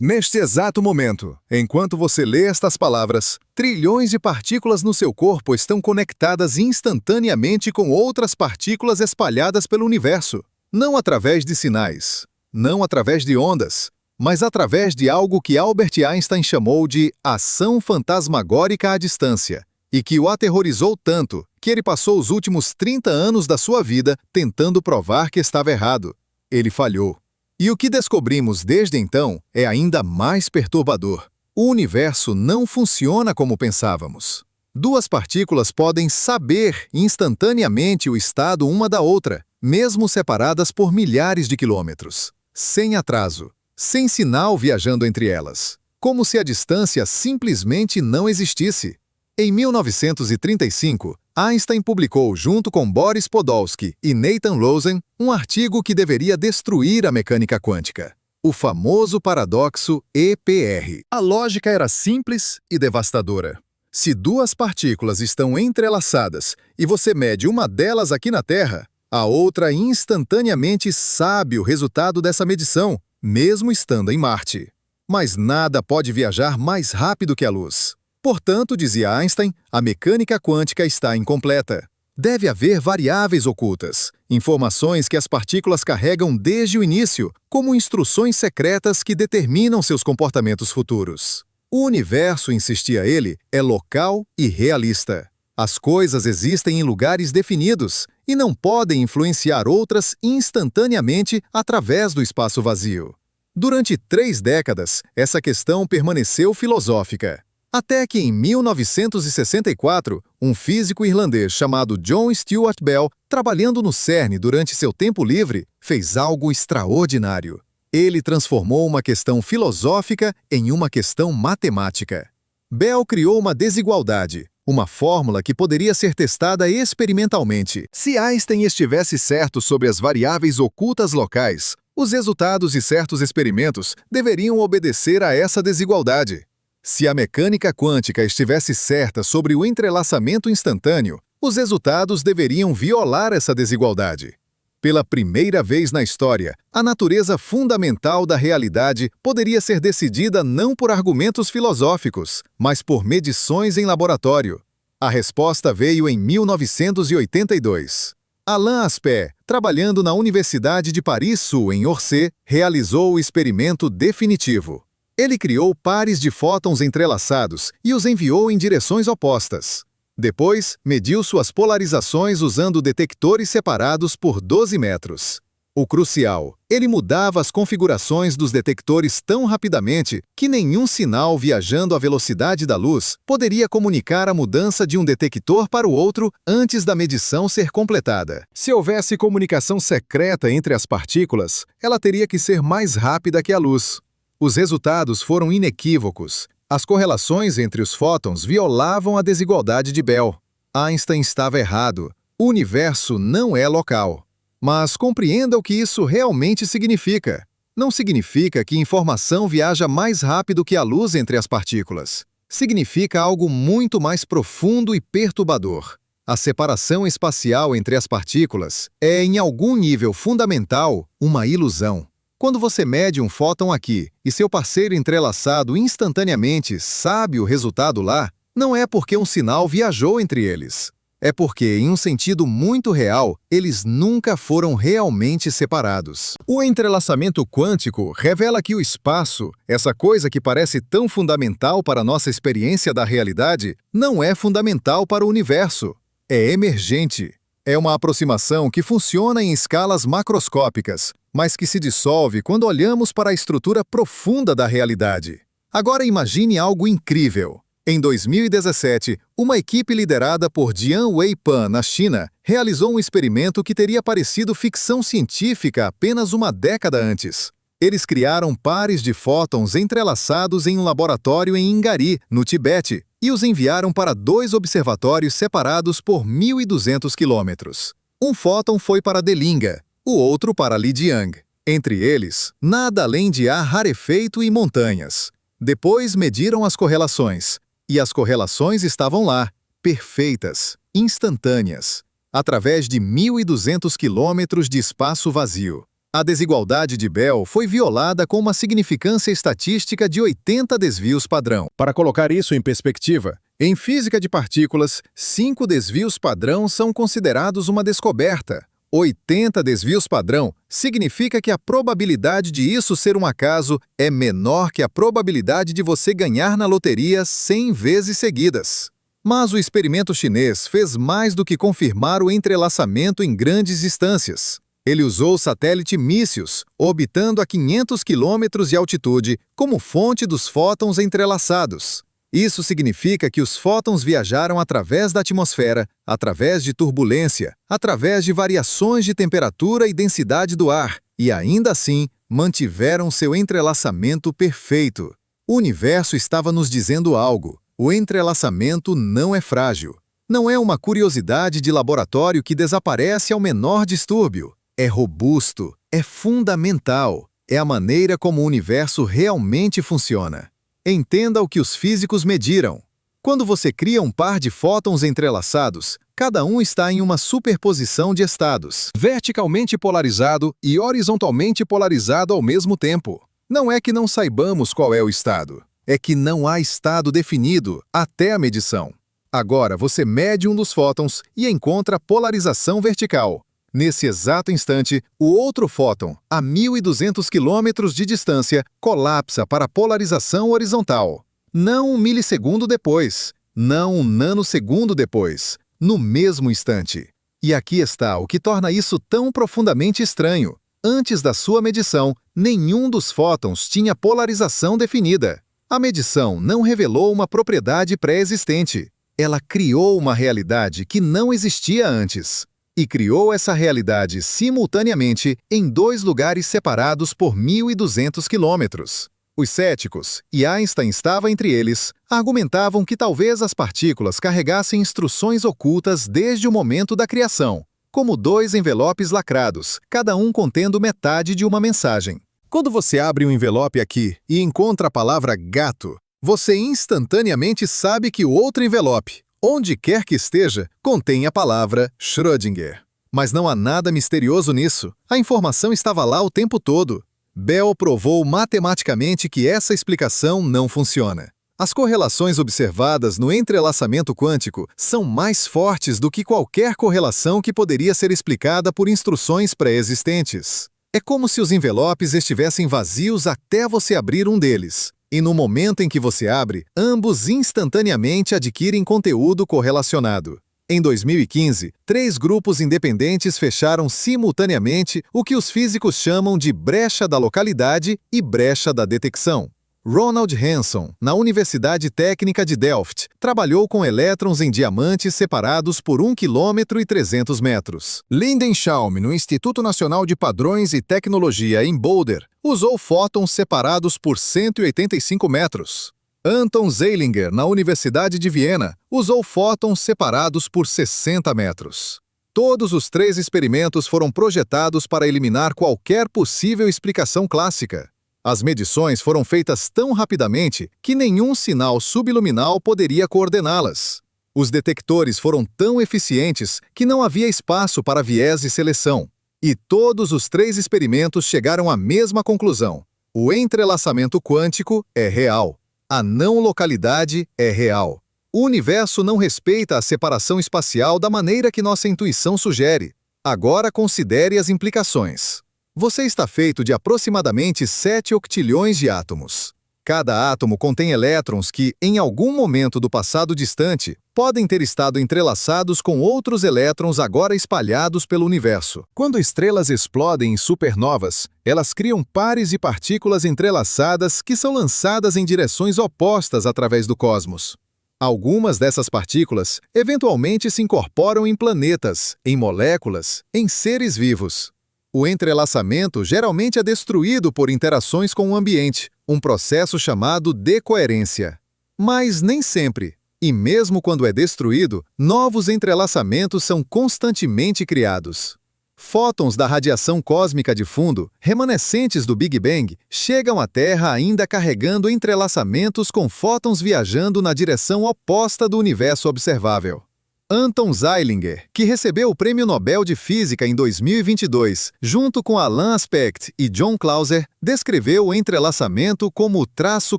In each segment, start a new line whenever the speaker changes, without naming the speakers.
Neste exato momento, enquanto você lê estas palavras, trilhões de partículas no seu corpo estão conectadas instantaneamente com outras partículas espalhadas pelo universo. Não através de sinais, não através de ondas, mas através de algo que Albert Einstein chamou de ação fantasmagórica à distância, e que o aterrorizou tanto que ele passou os últimos 30 anos da sua vida tentando provar que estava errado. Ele falhou. E o que descobrimos desde então é ainda mais perturbador. O universo não funciona como pensávamos. Duas partículas podem saber instantaneamente o estado uma da outra, mesmo separadas por milhares de quilômetros, sem atraso, sem sinal viajando entre elas, como se a distância simplesmente não existisse. Em 1935, Einstein publicou, junto com Boris Podolsky e Nathan Rosen, um artigo que deveria destruir a mecânica quântica, o famoso paradoxo EPR. A lógica era simples e devastadora. Se duas partículas estão entrelaçadas e você mede uma delas aqui na Terra, a outra instantaneamente sabe o resultado dessa medição, mesmo estando em Marte. Mas nada pode viajar mais rápido que a luz. Portanto, dizia Einstein, a mecânica quântica está incompleta. Deve haver variáveis ocultas, informações que as partículas carregam desde o início, como instruções secretas que determinam seus comportamentos futuros. O universo, insistia ele, é local e realista. As coisas existem em lugares definidos e não podem influenciar outras instantaneamente através do espaço vazio. Durante 3 décadas, essa questão permaneceu filosófica. Até que, em 1964, um físico irlandês chamado John Stuart Bell, trabalhando no CERN durante seu tempo livre, fez algo extraordinário. Ele transformou uma questão filosófica em uma questão matemática. Bell criou uma desigualdade, uma fórmula que poderia ser testada experimentalmente. Se Einstein estivesse certo sobre as variáveis ocultas locais, os resultados de certos experimentos deveriam obedecer a essa desigualdade. Se a mecânica quântica estivesse certa sobre o entrelaçamento instantâneo, os resultados deveriam violar essa desigualdade. Pela primeira vez na história, a natureza fundamental da realidade poderia ser decidida não por argumentos filosóficos, mas por medições em laboratório. A resposta veio em 1982. Alain Aspect, trabalhando na Universidade de Paris-Sul, em Orsay, realizou o experimento definitivo. Ele criou pares de fótons entrelaçados e os enviou em direções opostas. Depois, mediu suas polarizações usando detectores separados por 12 metros. O crucial, ele mudava as configurações dos detectores tão rapidamente que nenhum sinal viajando à velocidade da luz poderia comunicar a mudança de um detector para o outro antes da medição ser completada. Se houvesse comunicação secreta entre as partículas, ela teria que ser mais rápida que a luz. Os resultados foram inequívocos. As correlações entre os fótons violavam a desigualdade de Bell. Einstein estava errado. O universo não é local. Mas compreenda o que isso realmente significa. Não significa que informação viaja mais rápido que a luz entre as partículas. Significa algo muito mais profundo e perturbador. A separação espacial entre as partículas é, em algum nível fundamental, uma ilusão. Quando você mede um fóton aqui e seu parceiro entrelaçado instantaneamente sabe o resultado lá, não é porque um sinal viajou entre eles. É porque, em um sentido muito real, eles nunca foram realmente separados. O entrelaçamento quântico revela que o espaço, essa coisa que parece tão fundamental para a nossa experiência da realidade, não é fundamental para o universo. É emergente. É uma aproximação que funciona em escalas macroscópicas, mas que se dissolve quando olhamos para a estrutura profunda da realidade. Agora imagine algo incrível. Em 2017, uma equipe liderada por Jian Wei-Pan, na China, realizou um experimento que teria parecido ficção científica apenas uma década antes. Eles criaram pares de fótons entrelaçados em um laboratório em Ingari, no Tibete, e os enviaram para 2 observatórios separados por 1.200 quilômetros. Um fóton foi para Delinga, o outro para Lijiang. Entre eles, nada além de ar rarefeito e montanhas. Depois mediram as correlações. E as correlações estavam lá, perfeitas, instantâneas, através de 1.200 quilômetros de espaço vazio. A desigualdade de Bell foi violada com uma significância estatística de 80 desvios padrão. Para colocar isso em perspectiva, em física de partículas, 5 desvios padrão são considerados uma descoberta. 80 desvios padrão significa que a probabilidade de isso ser um acaso é menor que a probabilidade de você ganhar na loteria 100 vezes seguidas. Mas o experimento chinês fez mais do que confirmar o entrelaçamento em grandes distâncias. Ele usou o satélite Mícios, orbitando a 500 km de altitude, como fonte dos fótons entrelaçados. Isso significa que os fótons viajaram através da atmosfera, através de turbulência, através de variações de temperatura e densidade do ar, e ainda assim mantiveram seu entrelaçamento perfeito. O universo estava nos dizendo algo. O entrelaçamento não é frágil. Não é uma curiosidade de laboratório que desaparece ao menor distúrbio. É robusto, é fundamental. É a maneira como o universo realmente funciona. Entenda o que os físicos mediram. Quando você cria um par de fótons entrelaçados, cada um está em uma superposição de estados, verticalmente polarizado e horizontalmente polarizado ao mesmo tempo. Não é que não saibamos qual é o estado, é que não há estado definido até a medição. Agora você mede um dos fótons e encontra polarização vertical. Nesse exato instante, o outro fóton, a 1.200 km de distância, colapsa para a polarização horizontal. Não um milissegundo depois, não um nanosegundo depois, no mesmo instante. E aqui está o que torna isso tão profundamente estranho. Antes da sua medição, nenhum dos fótons tinha polarização definida. A medição não revelou uma propriedade pré-existente. Ela criou uma realidade que não existia antes. E criou essa realidade simultaneamente em 2 lugares separados por 1.200 quilômetros. Os céticos, e Einstein estava entre eles, argumentavam que talvez as partículas carregassem instruções ocultas desde o momento da criação, como 2 envelopes lacrados, cada um contendo metade de uma mensagem. Quando você abre um envelope aqui e encontra a palavra gato, você instantaneamente sabe que o outro envelope, onde quer que esteja, contém a palavra Schrödinger. Mas não há nada misterioso nisso. A informação estava lá o tempo todo. Bell provou matematicamente que essa explicação não funciona. As correlações observadas no entrelaçamento quântico são mais fortes do que qualquer correlação que poderia ser explicada por instruções pré-existentes. É como se os envelopes estivessem vazios até você abrir um deles. E no momento em que você abre, ambos instantaneamente adquirem conteúdo correlacionado. Em 2015, 3 grupos independentes fecharam simultaneamente o que os físicos chamam de brecha da localidade e brecha da detecção. Ronald Hanson, na Universidade Técnica de Delft, trabalhou com elétrons em diamantes separados por 1,3 km. Linden Schaum, no Instituto Nacional de Padrões e Tecnologia em Boulder, usou fótons separados por 185 metros. Anton Zeilinger, na Universidade de Viena, usou fótons separados por 60 metros. Todos os 3 experimentos foram projetados para eliminar qualquer possível explicação clássica. As medições foram feitas tão rapidamente que nenhum sinal subluminal poderia coordená-las. Os detectores foram tão eficientes que não havia espaço para viés de seleção. E todos os 3 experimentos chegaram à mesma conclusão. O entrelaçamento quântico é real. A não localidade é real. O universo não respeita a separação espacial da maneira que nossa intuição sugere. Agora considere as implicações. Você está feito de aproximadamente 7 octilhões de átomos. Cada átomo contém elétrons que, em algum momento do passado distante, podem ter estado entrelaçados com outros elétrons agora espalhados pelo universo. Quando estrelas explodem em supernovas, elas criam pares de partículas entrelaçadas que são lançadas em direções opostas através do cosmos. Algumas dessas partículas eventualmente se incorporam em planetas, em moléculas, em seres vivos. O entrelaçamento geralmente é destruído por interações com o ambiente, um processo chamado decoerência. Mas nem sempre. E mesmo quando é destruído, novos entrelaçamentos são constantemente criados. Fótons da radiação cósmica de fundo, remanescentes do Big Bang, chegam à Terra ainda carregando entrelaçamentos com fótons viajando na direção oposta do universo observável. Anton Zeilinger, que recebeu o Prêmio Nobel de Física em 2022, junto com Alain Aspect e John Clauser, descreveu o entrelaçamento como o traço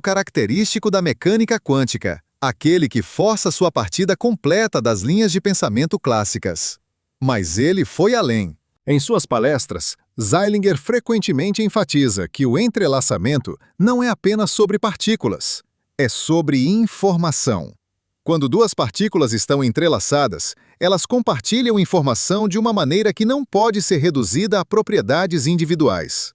característico da mecânica quântica, aquele que força sua partida completa das linhas de pensamento clássicas. Mas ele foi além. Em suas palestras, Zeilinger frequentemente enfatiza que o entrelaçamento não é apenas sobre partículas, é sobre informação. Quando duas partículas estão entrelaçadas, elas compartilham informação de uma maneira que não pode ser reduzida a propriedades individuais.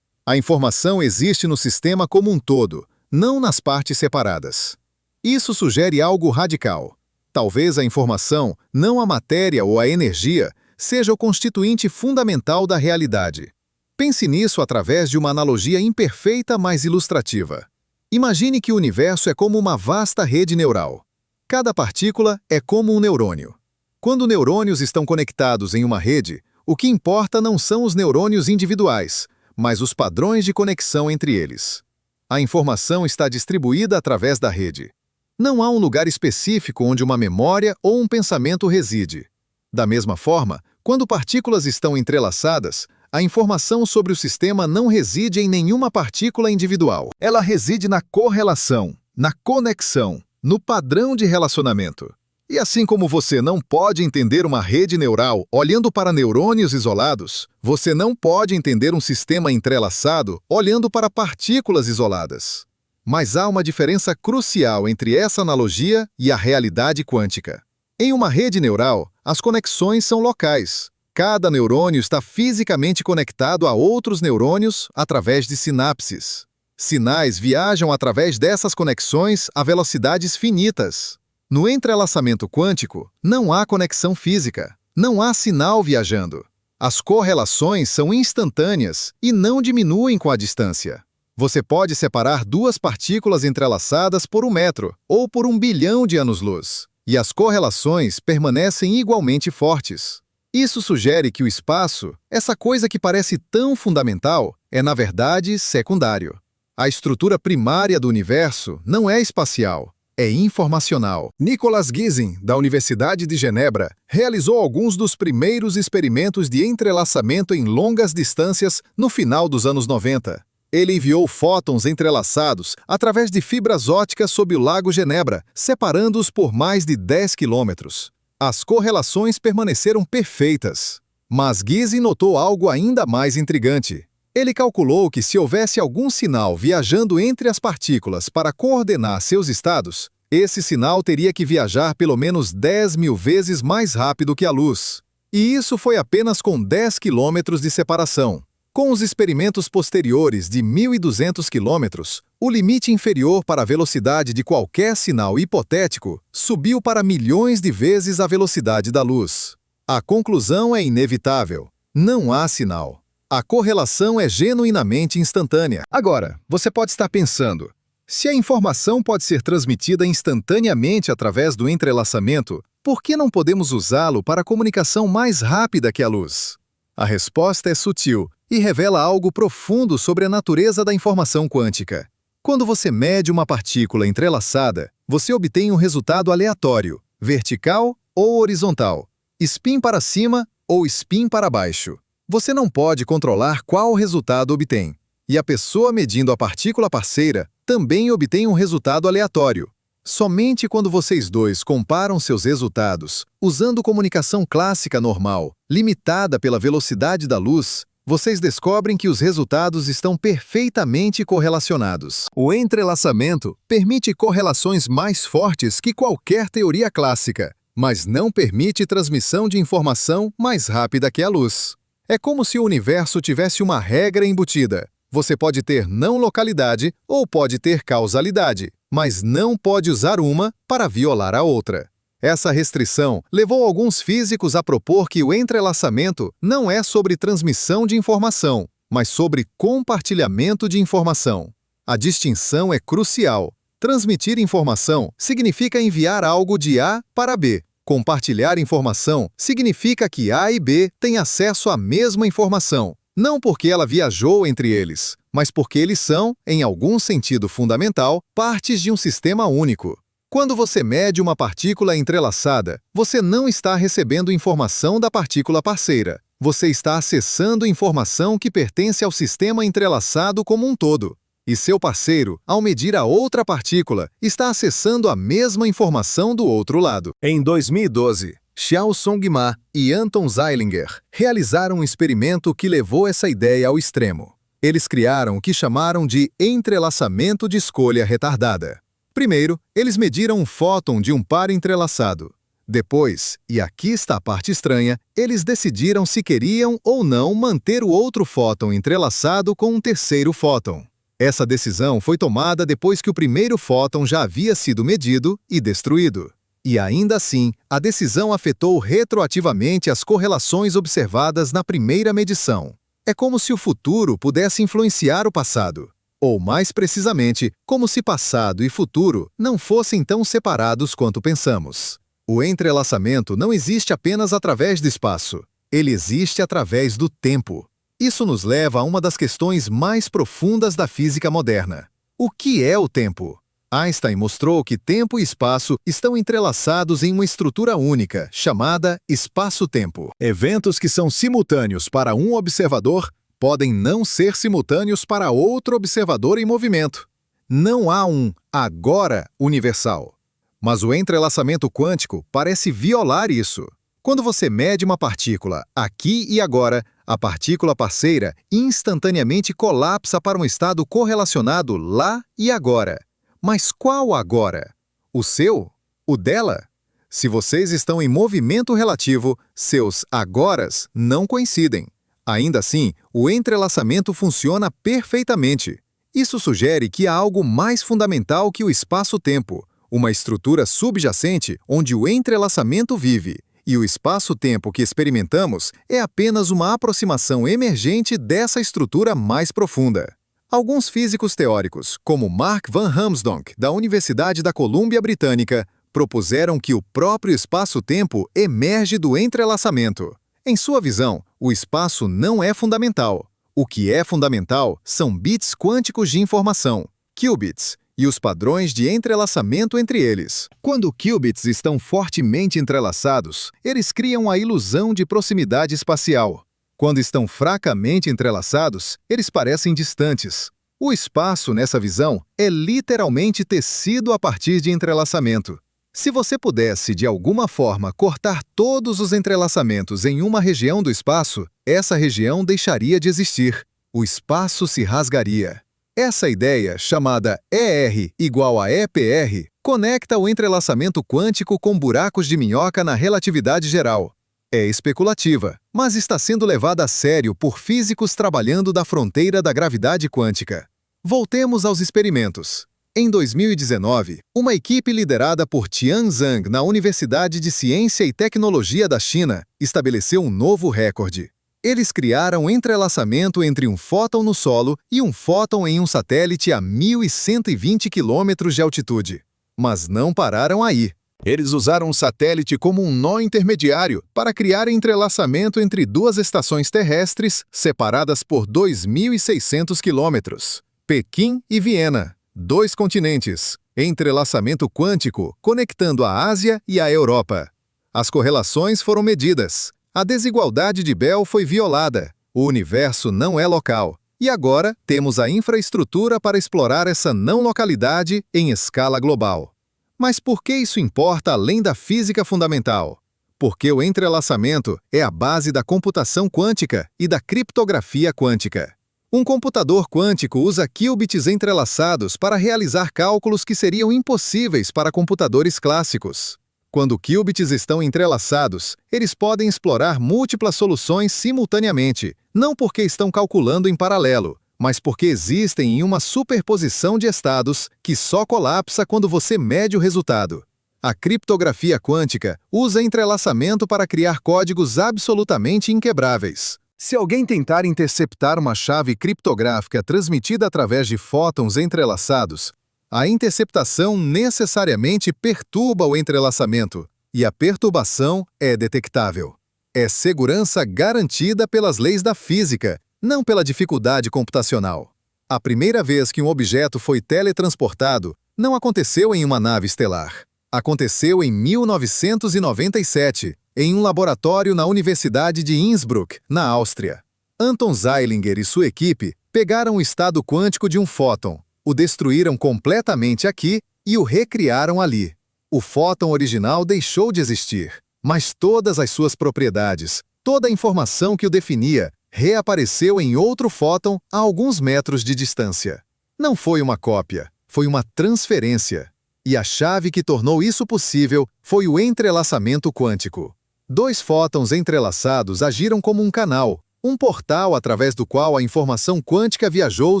A informação existe no sistema como um todo, não nas partes separadas. Isso sugere algo radical. Talvez a informação, não a matéria ou a energia, seja o constituinte fundamental da realidade. Pense nisso através de uma analogia imperfeita, mas ilustrativa. Imagine que o universo é como uma vasta rede neural. Cada partícula é como um neurônio. Quando neurônios estão conectados em uma rede, o que importa não são os neurônios individuais, mas os padrões de conexão entre eles. A informação está distribuída através da rede. Não há um lugar específico onde uma memória ou um pensamento reside. Da mesma forma, quando partículas estão entrelaçadas, a informação sobre o sistema não reside em nenhuma partícula individual. Ela reside na correlação, na conexão, no padrão de relacionamento. E assim como você não pode entender uma rede neural olhando para neurônios isolados, você não pode entender um sistema entrelaçado olhando para partículas isoladas. Mas há uma diferença crucial entre essa analogia e a realidade quântica. Em uma rede neural, as conexões são locais. Cada neurônio está fisicamente conectado a outros neurônios através de sinapses. Sinais viajam através dessas conexões a velocidades finitas. No entrelaçamento quântico, não há conexão física, não há sinal viajando. As correlações são instantâneas e não diminuem com a distância. Você pode separar duas partículas entrelaçadas por 1 metro ou por 1 bilhão de anos-luz, e as correlações permanecem igualmente fortes. Isso sugere que o espaço, essa coisa que parece tão fundamental, é na verdade secundário. A estrutura primária do universo não é espacial, é informacional. Nicolas Gisin, da Universidade de Genebra, realizou alguns dos primeiros experimentos de entrelaçamento em longas distâncias no final dos anos 90. Ele enviou fótons entrelaçados através de fibras óticas sob o Lago Genebra, separando-os por mais de 10 quilômetros. As correlações permaneceram perfeitas. Mas Gisin notou algo ainda mais intrigante. Ele calculou que se houvesse algum sinal viajando entre as partículas para coordenar seus estados, esse sinal teria que viajar pelo menos 10.000 vezes mais rápido que a luz. E isso foi apenas com 10 quilômetros de separação. Com os experimentos posteriores de 1.200 quilômetros, o limite inferior para a velocidade de qualquer sinal hipotético subiu para milhões de vezes a velocidade da luz. A conclusão é inevitável. Não há sinal. A correlação é genuinamente instantânea. Agora, você pode estar pensando, se a informação pode ser transmitida instantaneamente através do entrelaçamento, por que não podemos usá-lo para a comunicação mais rápida que a luz? A resposta é sutil e revela algo profundo sobre a natureza da informação quântica. Quando você mede uma partícula entrelaçada, você obtém um resultado aleatório, vertical ou horizontal, spin para cima ou spin para baixo. Você não pode controlar qual resultado obtém. E a pessoa medindo a partícula parceira também obtém um resultado aleatório. Somente quando vocês dois comparam seus resultados, usando comunicação clássica normal, limitada pela velocidade da luz, vocês descobrem que os resultados estão perfeitamente correlacionados. O entrelaçamento permite correlações mais fortes que qualquer teoria clássica, mas não permite transmissão de informação mais rápida que a luz. É como se o universo tivesse uma regra embutida. Você pode ter não localidade ou pode ter causalidade, mas não pode usar uma para violar a outra. Essa restrição levou alguns físicos a propor que o entrelaçamento não é sobre transmissão de informação, mas sobre compartilhamento de informação. A distinção é crucial. Transmitir informação significa enviar algo de A para B. Compartilhar informação significa que A e B têm acesso à mesma informação, não porque ela viajou entre eles, mas porque eles são, em algum sentido fundamental, partes de um sistema único. Quando você mede uma partícula entrelaçada, você não está recebendo informação da partícula parceira. Você está acessando informação que pertence ao sistema entrelaçado como um todo. E seu parceiro, ao medir a outra partícula, está acessando a mesma informação do outro lado. Em 2012, Xiao Song-ma e Anton Zeilinger realizaram um experimento que levou essa ideia ao extremo. Eles criaram o que chamaram de entrelaçamento de escolha retardada. Primeiro, eles mediram um fóton de um par entrelaçado. Depois, e aqui está a parte estranha, eles decidiram se queriam ou não manter o outro fóton entrelaçado com um terceiro fóton. Essa decisão foi tomada depois que o primeiro fóton já havia sido medido e destruído. E ainda assim, a decisão afetou retroativamente as correlações observadas na primeira medição. É como se o futuro pudesse influenciar o passado. Ou, mais precisamente, como se passado e futuro não fossem tão separados quanto pensamos. O entrelaçamento não existe apenas através do espaço. Ele existe através do tempo. Isso nos leva a uma das questões mais profundas da física moderna. O que é o tempo? Einstein mostrou que tempo e espaço estão entrelaçados em uma estrutura única, chamada espaço-tempo. Eventos que são simultâneos para um observador podem não ser simultâneos para outro observador em movimento. Não há um agora universal. Mas o entrelaçamento quântico parece violar isso. Quando você mede uma partícula aqui e agora, a partícula parceira instantaneamente colapsa para um estado correlacionado lá e agora. Mas qual agora? O seu? O dela? Se vocês estão em movimento relativo, seus agoras não coincidem. Ainda assim, o entrelaçamento funciona perfeitamente. Isso sugere que há algo mais fundamental que o espaço-tempo, uma estrutura subjacente onde o entrelaçamento vive, e o espaço-tempo que experimentamos é apenas uma aproximação emergente dessa estrutura mais profunda. Alguns físicos teóricos, como Mark van Hamsdonk, da Universidade da Colômbia Britânica, propuseram que o próprio espaço-tempo emerge do entrelaçamento. Em sua visão, o espaço não é fundamental. O que é fundamental são bits quânticos de informação, qubits, e os padrões de entrelaçamento entre eles. Quando qubits estão fortemente entrelaçados, eles criam a ilusão de proximidade espacial. Quando estão fracamente entrelaçados, eles parecem distantes. O espaço, nessa visão, é literalmente tecido a partir de entrelaçamento. Se você pudesse, de alguma forma, cortar todos os entrelaçamentos em uma região do espaço, essa região deixaria de existir. O espaço se rasgaria. Essa ideia, chamada ER igual a EPR, conecta o entrelaçamento quântico com buracos de minhoca na relatividade geral. É especulativa, mas está sendo levada a sério por físicos trabalhando da fronteira da gravidade quântica. Voltemos aos experimentos. Em 2019, uma equipe liderada por Tian Zhang na Universidade de Ciência e Tecnologia da China estabeleceu um novo recorde. Eles criaram um entrelaçamento entre um fóton no solo e um fóton em um satélite a 1.120 km de altitude. Mas não pararam aí. Eles usaram o satélite como um nó intermediário para criar entrelaçamento entre duas estações terrestres separadas por 2.600 quilômetros. Pequim e Viena. 2 continentes, entrelaçamento quântico conectando a Ásia e a Europa. As correlações foram medidas. A desigualdade de Bell foi violada. O universo não é local. E agora temos a infraestrutura para explorar essa não localidade em escala global. Mas por que isso importa além da física fundamental? Porque o entrelaçamento é a base da computação quântica e da criptografia quântica. Um computador quântico usa qubits entrelaçados para realizar cálculos que seriam impossíveis para computadores clássicos. Quando qubits estão entrelaçados, eles podem explorar múltiplas soluções simultaneamente, não porque estão calculando em paralelo, mas porque existem em uma superposição de estados que só colapsa quando você mede o resultado. A criptografia quântica usa entrelaçamento para criar códigos absolutamente inquebráveis. Se alguém tentar interceptar uma chave criptográfica transmitida através de fótons entrelaçados, a interceptação necessariamente perturba o entrelaçamento, e a perturbação é detectável. É segurança garantida pelas leis da física, não pela dificuldade computacional. A primeira vez que um objeto foi teletransportado, Não aconteceu em uma nave estelar. Aconteceu em 1997, em um laboratório na Universidade de Innsbruck, na Áustria. Anton Zeilinger e sua equipe pegaram o estado quântico de um fóton, o destruíram completamente aqui e o recriaram ali. O fóton original deixou de existir, mas todas as suas propriedades, toda a informação que o definia, reapareceu em outro fóton a alguns metros de distância. Não foi uma cópia, foi uma transferência. E a chave que tornou isso possível foi o entrelaçamento quântico. Dois fótons entrelaçados agiram como um canal, um portal através do qual a informação quântica viajou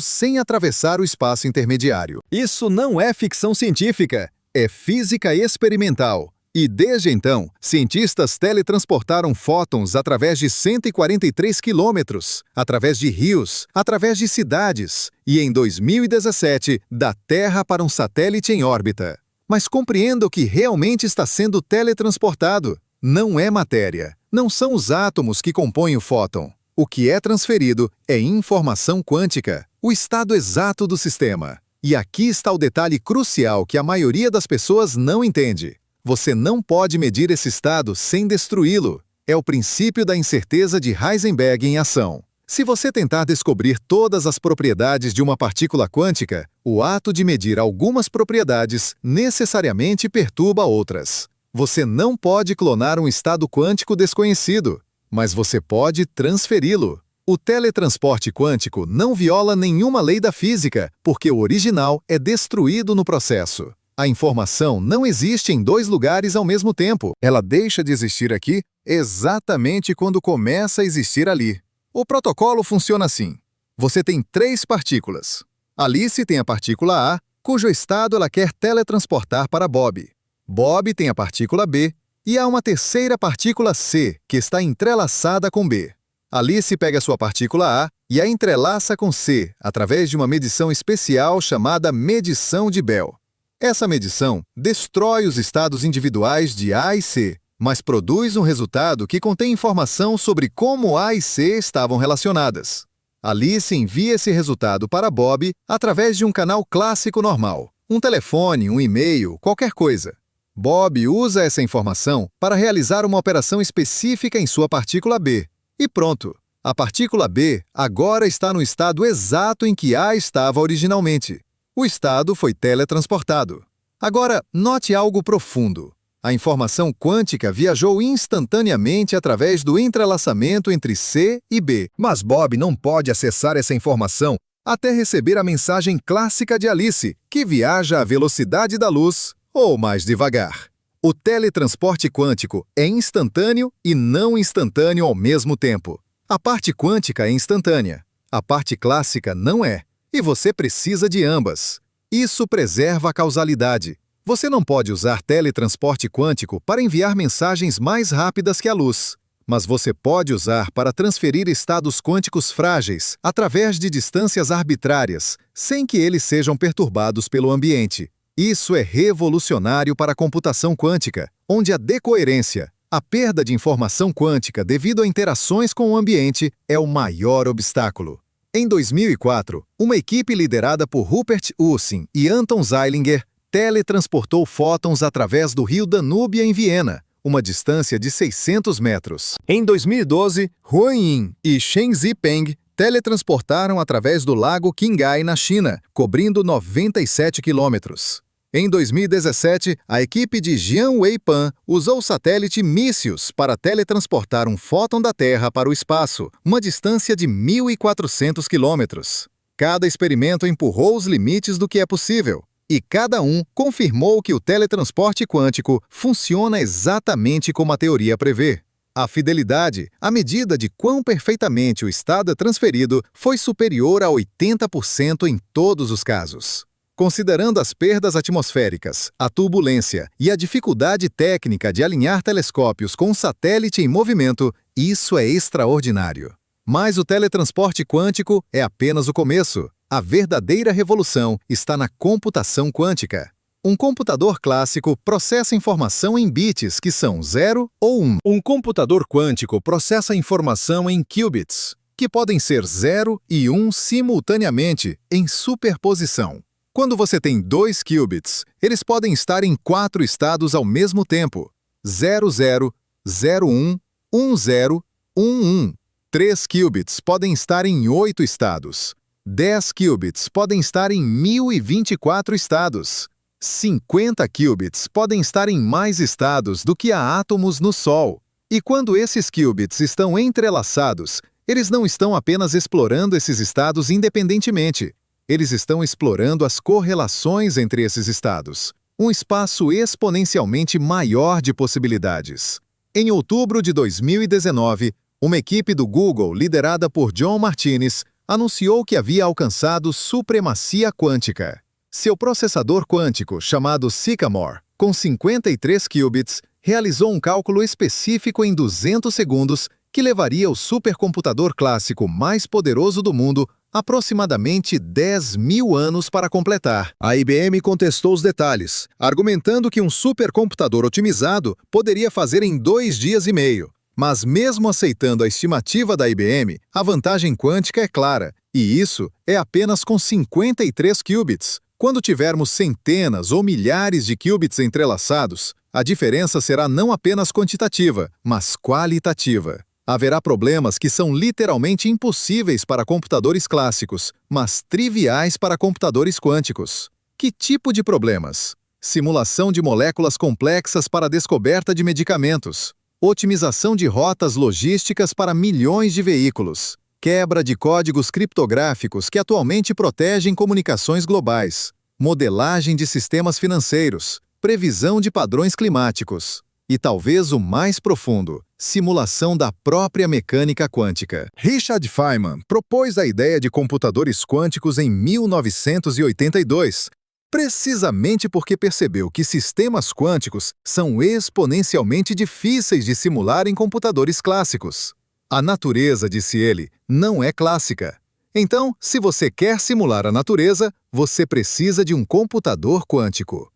sem atravessar o espaço intermediário. Isso não é ficção científica, é física experimental. E desde então, cientistas teletransportaram fótons através de 143 quilômetros, através de rios, através de cidades, e em 2017, da Terra para um satélite em órbita. Mas compreenda o que realmente está sendo teletransportado. Não é matéria, não são os átomos que compõem o fóton. O que é transferido é informação quântica, o estado exato do sistema. E aqui está o detalhe crucial que a maioria das pessoas não entende. Você não pode medir esse estado sem destruí-lo. É o princípio da incerteza de Heisenberg em ação. Se você tentar descobrir todas as propriedades de uma partícula quântica, o ato de medir algumas propriedades necessariamente perturba outras. Você não pode clonar um estado quântico desconhecido, mas você pode transferi-lo. O teletransporte quântico não viola nenhuma lei da física, porque o original é destruído no processo. A informação não existe em dois lugares ao mesmo tempo. Ela deixa de existir aqui exatamente quando começa a existir ali. O protocolo funciona assim. Você tem três partículas. Alice tem a partícula A, cujo estado ela quer teletransportar para Bob. Bob tem a partícula B, e há uma terceira partícula C, que está entrelaçada com B. Alice pega sua partícula A e a entrelaça com C, através de uma medição especial chamada medição de Bell. Essa medição destrói os estados individuais de A e C, mas produz um resultado que contém informação sobre como A e C estavam relacionadas. Alice envia esse resultado para Bob através de um canal clássico normal, um telefone, um e-mail, qualquer coisa. Bob usa essa informação para realizar uma operação específica em sua partícula B. E pronto! A partícula B agora está no estado exato em que A estava originalmente. O estado foi teletransportado. Agora, note algo profundo. A informação quântica viajou instantaneamente através do entrelaçamento entre C e B. Mas Bob não pode acessar essa informação até receber a mensagem clássica de Alice, que viaja à velocidade da luz, ou mais devagar. O teletransporte quântico é instantâneo e não instantâneo ao mesmo tempo. A parte quântica é instantânea, a parte clássica não é. E você precisa de ambas. Isso preserva a causalidade. Você não pode usar teletransporte quântico para enviar mensagens mais rápidas que a luz, mas você pode usar para transferir estados quânticos frágeis através de distâncias arbitrárias, sem que eles sejam perturbados pelo ambiente. Isso é revolucionário para a computação quântica, onde a decoerência, a perda de informação quântica devido a interações com o ambiente, é o maior obstáculo. Em 2004, uma equipe liderada por Rupert Using e Anton Zeilinger teletransportou fótons através do rio Danúbia em Viena, uma distância de 600 metros. Em 2012, Huan Yin e Shen Zipeng teletransportaram através do lago Qinghai na China, cobrindo 97 quilômetros. Em 2017, a equipe de Jian Weipan usou o satélite Mícius para teletransportar um fóton da Terra para o espaço, uma distância de 1.400 quilômetros. Cada experimento empurrou os limites do que é possível, e cada um confirmou que o teletransporte quântico funciona exatamente como a teoria prevê. A fidelidade, a medida de quão perfeitamente o estado é transferido, foi superior a 80% em todos os casos. Considerando as perdas atmosféricas, a turbulência e a dificuldade técnica de alinhar telescópios com um satélite em movimento, isso é extraordinário. Mas o teletransporte quântico é apenas o começo. A verdadeira revolução está na computação quântica. Um computador clássico processa informação em bits, que são 0 ou 1. Um computador quântico processa informação em qubits, que podem ser 0 e 1 simultaneamente, em superposição. Quando você tem 2 qubits, eles podem estar em 4 estados ao mesmo tempo: 00, 01, 10, 11. 3 qubits podem estar em 8 estados. 10 qubits podem estar em 1024 estados. 50 qubits podem estar em mais estados do que há átomos no Sol. E quando esses qubits estão entrelaçados, eles não estão apenas explorando esses estados independentemente. Eles estão explorando as correlações entre esses estados. Um espaço exponencialmente maior de possibilidades. Em outubro de 2019, uma equipe do Google, liderada por John Martinez, anunciou que havia alcançado supremacia quântica. Seu processador quântico, chamado Sycamore, com 53 qubits, realizou um cálculo específico em 200 segundos que levaria o supercomputador clássico mais poderoso do mundo aproximadamente 10.000 anos para completar. A IBM contestou os detalhes, argumentando que um supercomputador otimizado poderia fazer em 2 dias e meio. Mas mesmo aceitando a estimativa da IBM, a vantagem quântica é clara, e isso é apenas com 53 qubits. Quando tivermos centenas ou milhares de qubits entrelaçados, a diferença será não apenas quantitativa, mas qualitativa. Haverá problemas que são literalmente impossíveis para computadores clássicos, mas triviais para computadores quânticos. Que tipo de problemas? Simulação de moléculas complexas para a descoberta de medicamentos. Otimização de rotas logísticas para milhões de veículos. Quebra de códigos criptográficos que atualmente protegem comunicações globais. Modelagem de sistemas financeiros. Previsão de padrões climáticos. E talvez o mais profundo, simulação da própria mecânica quântica. Richard Feynman propôs a ideia de computadores quânticos em 1982, precisamente porque percebeu que sistemas quânticos são exponencialmente difíceis de simular em computadores clássicos. A natureza, disse ele, não é clássica. Então, se você quer simular a natureza, você precisa de um computador quântico.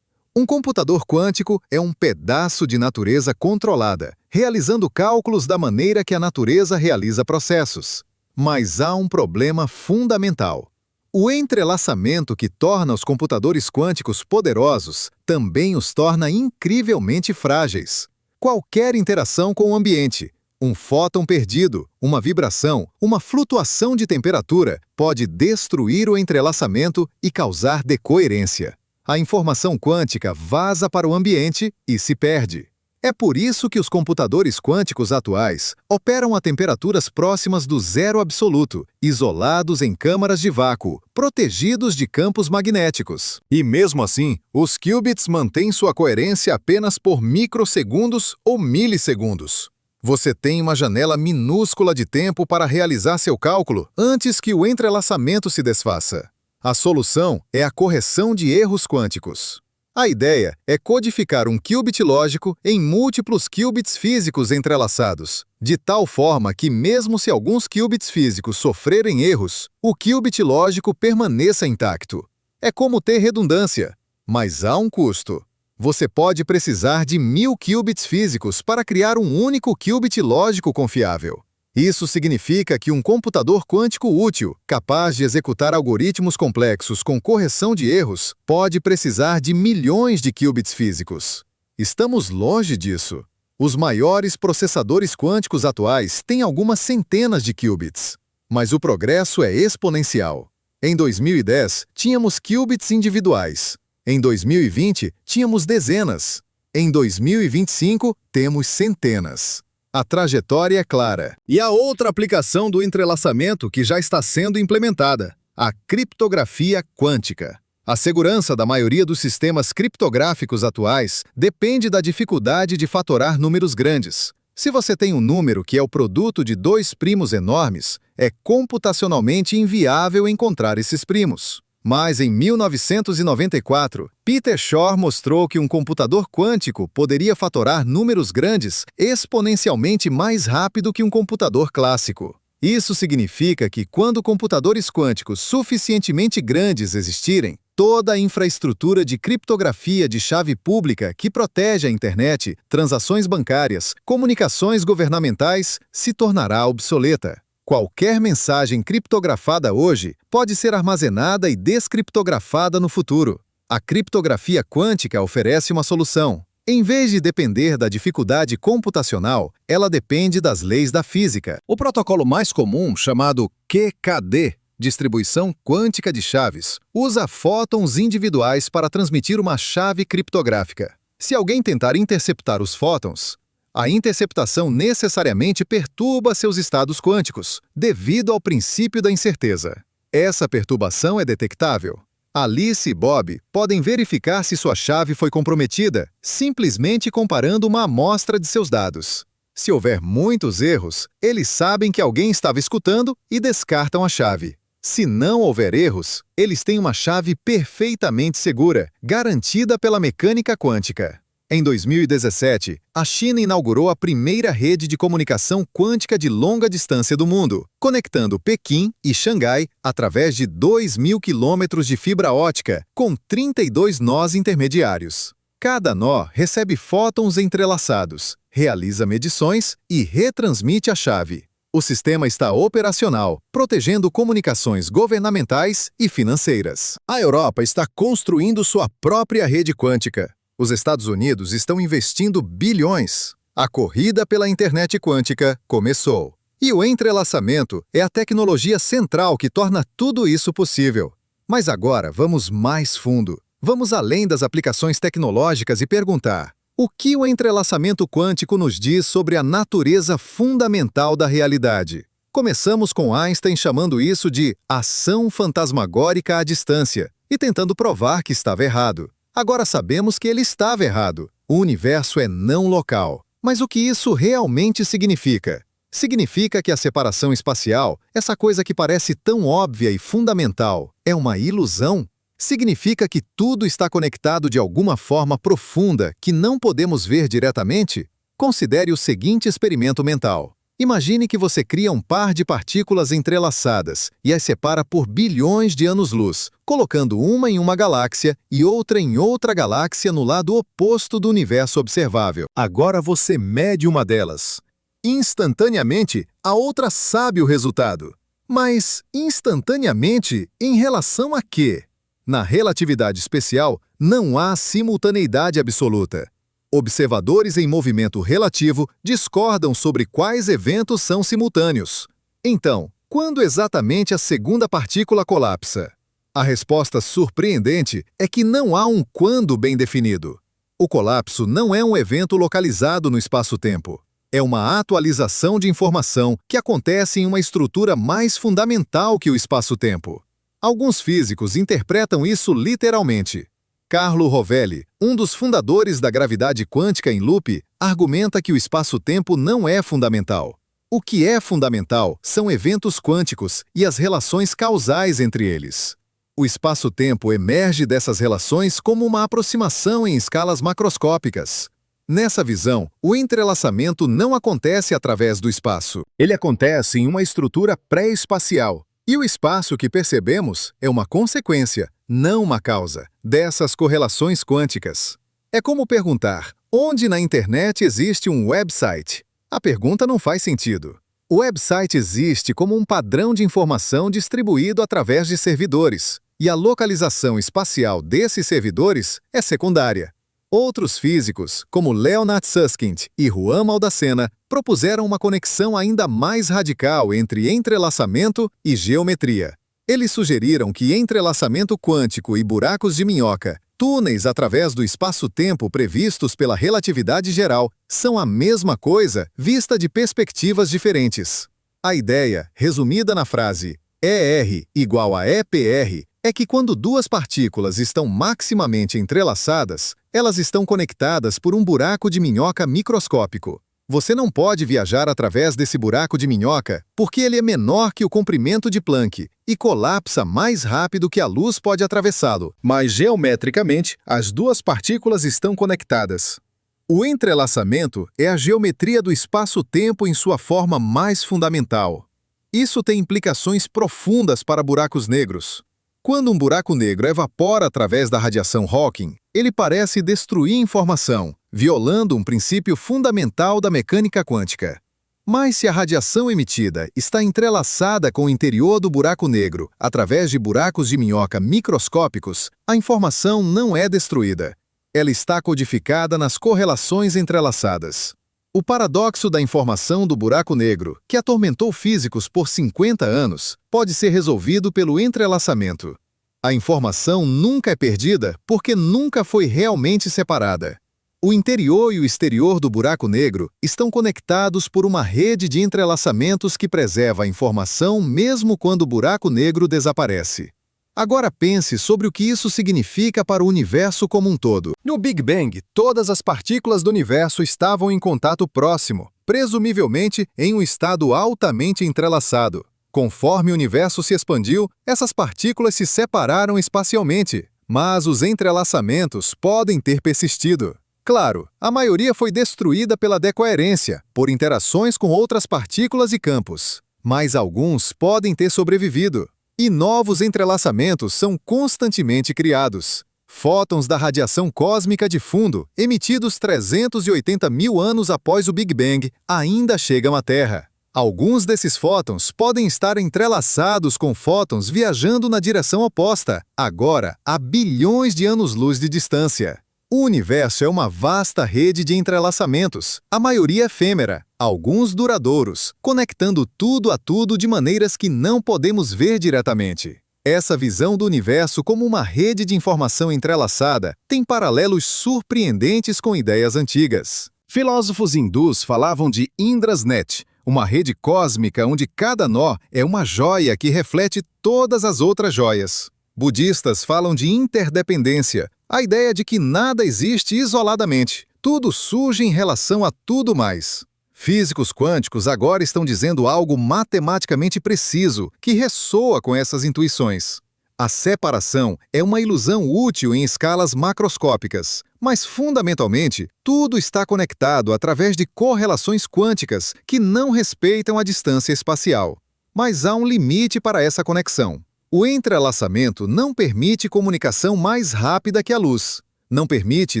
Um computador quântico é um pedaço de natureza controlada, realizando cálculos da maneira que a natureza realiza processos. Mas há um problema fundamental. O entrelaçamento que torna os computadores quânticos poderosos também os torna incrivelmente frágeis. Qualquer interação com o ambiente, um fóton perdido, uma vibração, uma flutuação de temperatura pode destruir o entrelaçamento e causar decoerência. A informação quântica vaza para o ambiente e se perde. É por isso que os computadores quânticos atuais operam a temperaturas próximas do zero absoluto, isolados em câmaras de vácuo, protegidos de campos magnéticos. E mesmo assim, os qubits mantêm sua coerência apenas por microsegundos ou milissegundos. Você tem uma janela minúscula de tempo para realizar seu cálculo antes que o entrelaçamento se desfaça. A solução é a correção de erros quânticos. A ideia é codificar um qubit lógico em múltiplos qubits físicos entrelaçados, de tal forma que mesmo se alguns qubits físicos sofrerem erros, o qubit lógico permaneça intacto. É como ter redundância, mas há um custo. Você pode precisar de 1000 qubits físicos para criar um único qubit lógico confiável. Isso significa que um computador quântico útil, capaz de executar algoritmos complexos com correção de erros, pode precisar de milhões de qubits físicos. Estamos longe disso. Os maiores processadores quânticos atuais têm algumas centenas de qubits. Mas o progresso é exponencial. Em 2010, tínhamos qubits individuais. Em 2020, tínhamos dezenas. Em 2025, temos centenas. A trajetória é clara. E a outra aplicação do entrelaçamento que já está sendo implementada, a criptografia quântica. A segurança da maioria dos sistemas criptográficos atuais depende da dificuldade de fatorar números grandes. Se você tem um número que é o produto de 2 primos enormes, é computacionalmente inviável encontrar esses primos. Mas em 1994, Peter Shor mostrou que um computador quântico poderia fatorar números grandes exponencialmente mais rápido que um computador clássico. Isso significa que quando computadores quânticos suficientemente grandes existirem, toda a infraestrutura de criptografia de chave pública que protege a internet, transações bancárias, comunicações governamentais, se tornará obsoleta. Qualquer mensagem criptografada hoje pode ser armazenada e descriptografada no futuro. A criptografia quântica oferece uma solução. Em vez de depender da dificuldade computacional, ela depende das leis da física. O protocolo mais comum, chamado QKD, distribuição quântica de chaves, usa fótons individuais para transmitir uma chave criptográfica. Se alguém tentar interceptar os fótons, a interceptação necessariamente perturba seus estados quânticos, devido ao princípio da incerteza. Essa perturbação é detectável. Alice e Bob podem verificar se sua chave foi comprometida, simplesmente comparando uma amostra de seus dados. Se houver muitos erros, eles sabem que alguém estava escutando e descartam a chave. Se não houver erros, eles têm uma chave perfeitamente segura, garantida pela mecânica quântica. Em 2017, a China inaugurou a primeira rede de comunicação quântica de longa distância do mundo, conectando Pequim e Xangai através de 2.000 quilômetros de fibra ótica, com 32 nós intermediários. Cada nó recebe fótons entrelaçados, realiza medições e retransmite a chave. O sistema está operacional, protegendo comunicações governamentais e financeiras. A Europa está construindo sua própria rede quântica. Os Estados Unidos estão investindo bilhões. A corrida pela internet quântica começou. E o entrelaçamento é a tecnologia central que torna tudo isso possível. Mas agora vamos mais fundo. Vamos além das aplicações tecnológicas e perguntar: o que o entrelaçamento quântico nos diz sobre a natureza fundamental da realidade? Começamos com Einstein chamando isso de ação fantasmagórica à distância e tentando provar que estava errado. Agora sabemos que ele estava errado. O universo é não local. Mas o que isso realmente significa? Significa que a separação espacial, essa coisa que parece tão óbvia e fundamental, é uma ilusão? Significa que tudo está conectado de alguma forma profunda que não podemos ver diretamente? Considere o seguinte experimento mental. Imagine que você cria um par de partículas entrelaçadas e as separa por bilhões de anos-luz, colocando uma em uma galáxia e outra em outra galáxia no lado oposto do universo observável. Agora você mede uma delas. Instantaneamente, a outra sabe o resultado. Mas, instantaneamente, em relação a quê? Na relatividade especial, não há simultaneidade absoluta. Observadores em movimento relativo discordam sobre quais eventos são simultâneos. Então, quando exatamente a segunda partícula colapsa? A resposta surpreendente é que não há um quando bem definido. O colapso não é um evento localizado no espaço-tempo. É uma atualização de informação que acontece em uma estrutura mais fundamental que o espaço-tempo. Alguns físicos interpretam isso literalmente. Carlo Rovelli, um dos fundadores da gravidade quântica em loop, argumenta que o espaço-tempo não é fundamental. O que é fundamental são eventos quânticos e as relações causais entre eles. O espaço-tempo emerge dessas relações como uma aproximação em escalas macroscópicas. Nessa visão, o entrelaçamento não acontece através do espaço. Ele acontece em uma estrutura pré-espacial. E o espaço que percebemos é uma consequência, não uma causa, dessas correlações quânticas. É como perguntar: onde na internet existe um website? A pergunta não faz sentido. O website existe como um padrão de informação distribuído através de servidores, e a localização espacial desses servidores é secundária. Outros físicos, como Leonard Susskind e Juan Maldacena, propuseram uma conexão ainda mais radical entre entrelaçamento e geometria. Eles sugeriram que entrelaçamento quântico e buracos de minhoca, túneis através do espaço-tempo previstos pela relatividade geral, são a mesma coisa vista de perspectivas diferentes. A ideia, resumida na frase ER igual a EPR, é que quando duas partículas estão maximamente entrelaçadas, elas estão conectadas por um buraco de minhoca microscópico. Você não pode viajar através desse buraco de minhoca porque ele é menor que o comprimento de Planck e colapsa mais rápido que a luz pode atravessá-lo. Mas, geometricamente, as duas partículas estão conectadas. O entrelaçamento é a geometria do espaço-tempo em sua forma mais fundamental. Isso tem implicações profundas para buracos negros. Quando um buraco negro evapora através da radiação Hawking, ele parece destruir informação, violando um princípio fundamental da mecânica quântica. Mas se a radiação emitida está entrelaçada com o interior do buraco negro através de buracos de minhoca microscópicos, a informação não é destruída. Ela está codificada nas correlações entrelaçadas. O paradoxo da informação do buraco negro, que atormentou físicos por 50 anos, pode ser resolvido pelo entrelaçamento. A informação nunca é perdida porque nunca foi realmente separada. O interior e o exterior do buraco negro estão conectados por uma rede de entrelaçamentos que preserva a informação mesmo quando o buraco negro desaparece. Agora pense sobre o que isso significa para o universo como um todo. No Big Bang, todas as partículas do universo estavam em contato próximo, presumivelmente em um estado altamente entrelaçado. Conforme o universo se expandiu, essas partículas se separaram espacialmente, mas os entrelaçamentos podem ter persistido. Claro, a maioria foi destruída pela decoerência, por interações com outras partículas e campos, mas alguns podem ter sobrevivido. E novos entrelaçamentos são constantemente criados. Fótons da radiação cósmica de fundo, emitidos 380 mil anos após o Big Bang, ainda chegam à Terra. Alguns desses fótons podem estar entrelaçados com fótons viajando na direção oposta, agora a bilhões de anos-luz de distância. O universo é uma vasta rede de entrelaçamentos, a maioria efêmera, alguns duradouros, conectando tudo a tudo de maneiras que não podemos ver diretamente. Essa visão do universo como uma rede de informação entrelaçada tem paralelos surpreendentes com ideias antigas. Filósofos hindus falavam de Indra's Net, uma rede cósmica onde cada nó é uma joia que reflete todas as outras joias. Budistas falam de interdependência, a ideia de que nada existe isoladamente, tudo surge em relação a tudo mais. Físicos quânticos agora estão dizendo algo matematicamente preciso, que ressoa com essas intuições. A separação é uma ilusão útil em escalas macroscópicas, mas fundamentalmente tudo está conectado através de correlações quânticas que não respeitam a distância espacial. Mas há um limite para essa conexão. O entrelaçamento não permite comunicação mais rápida que a luz, não permite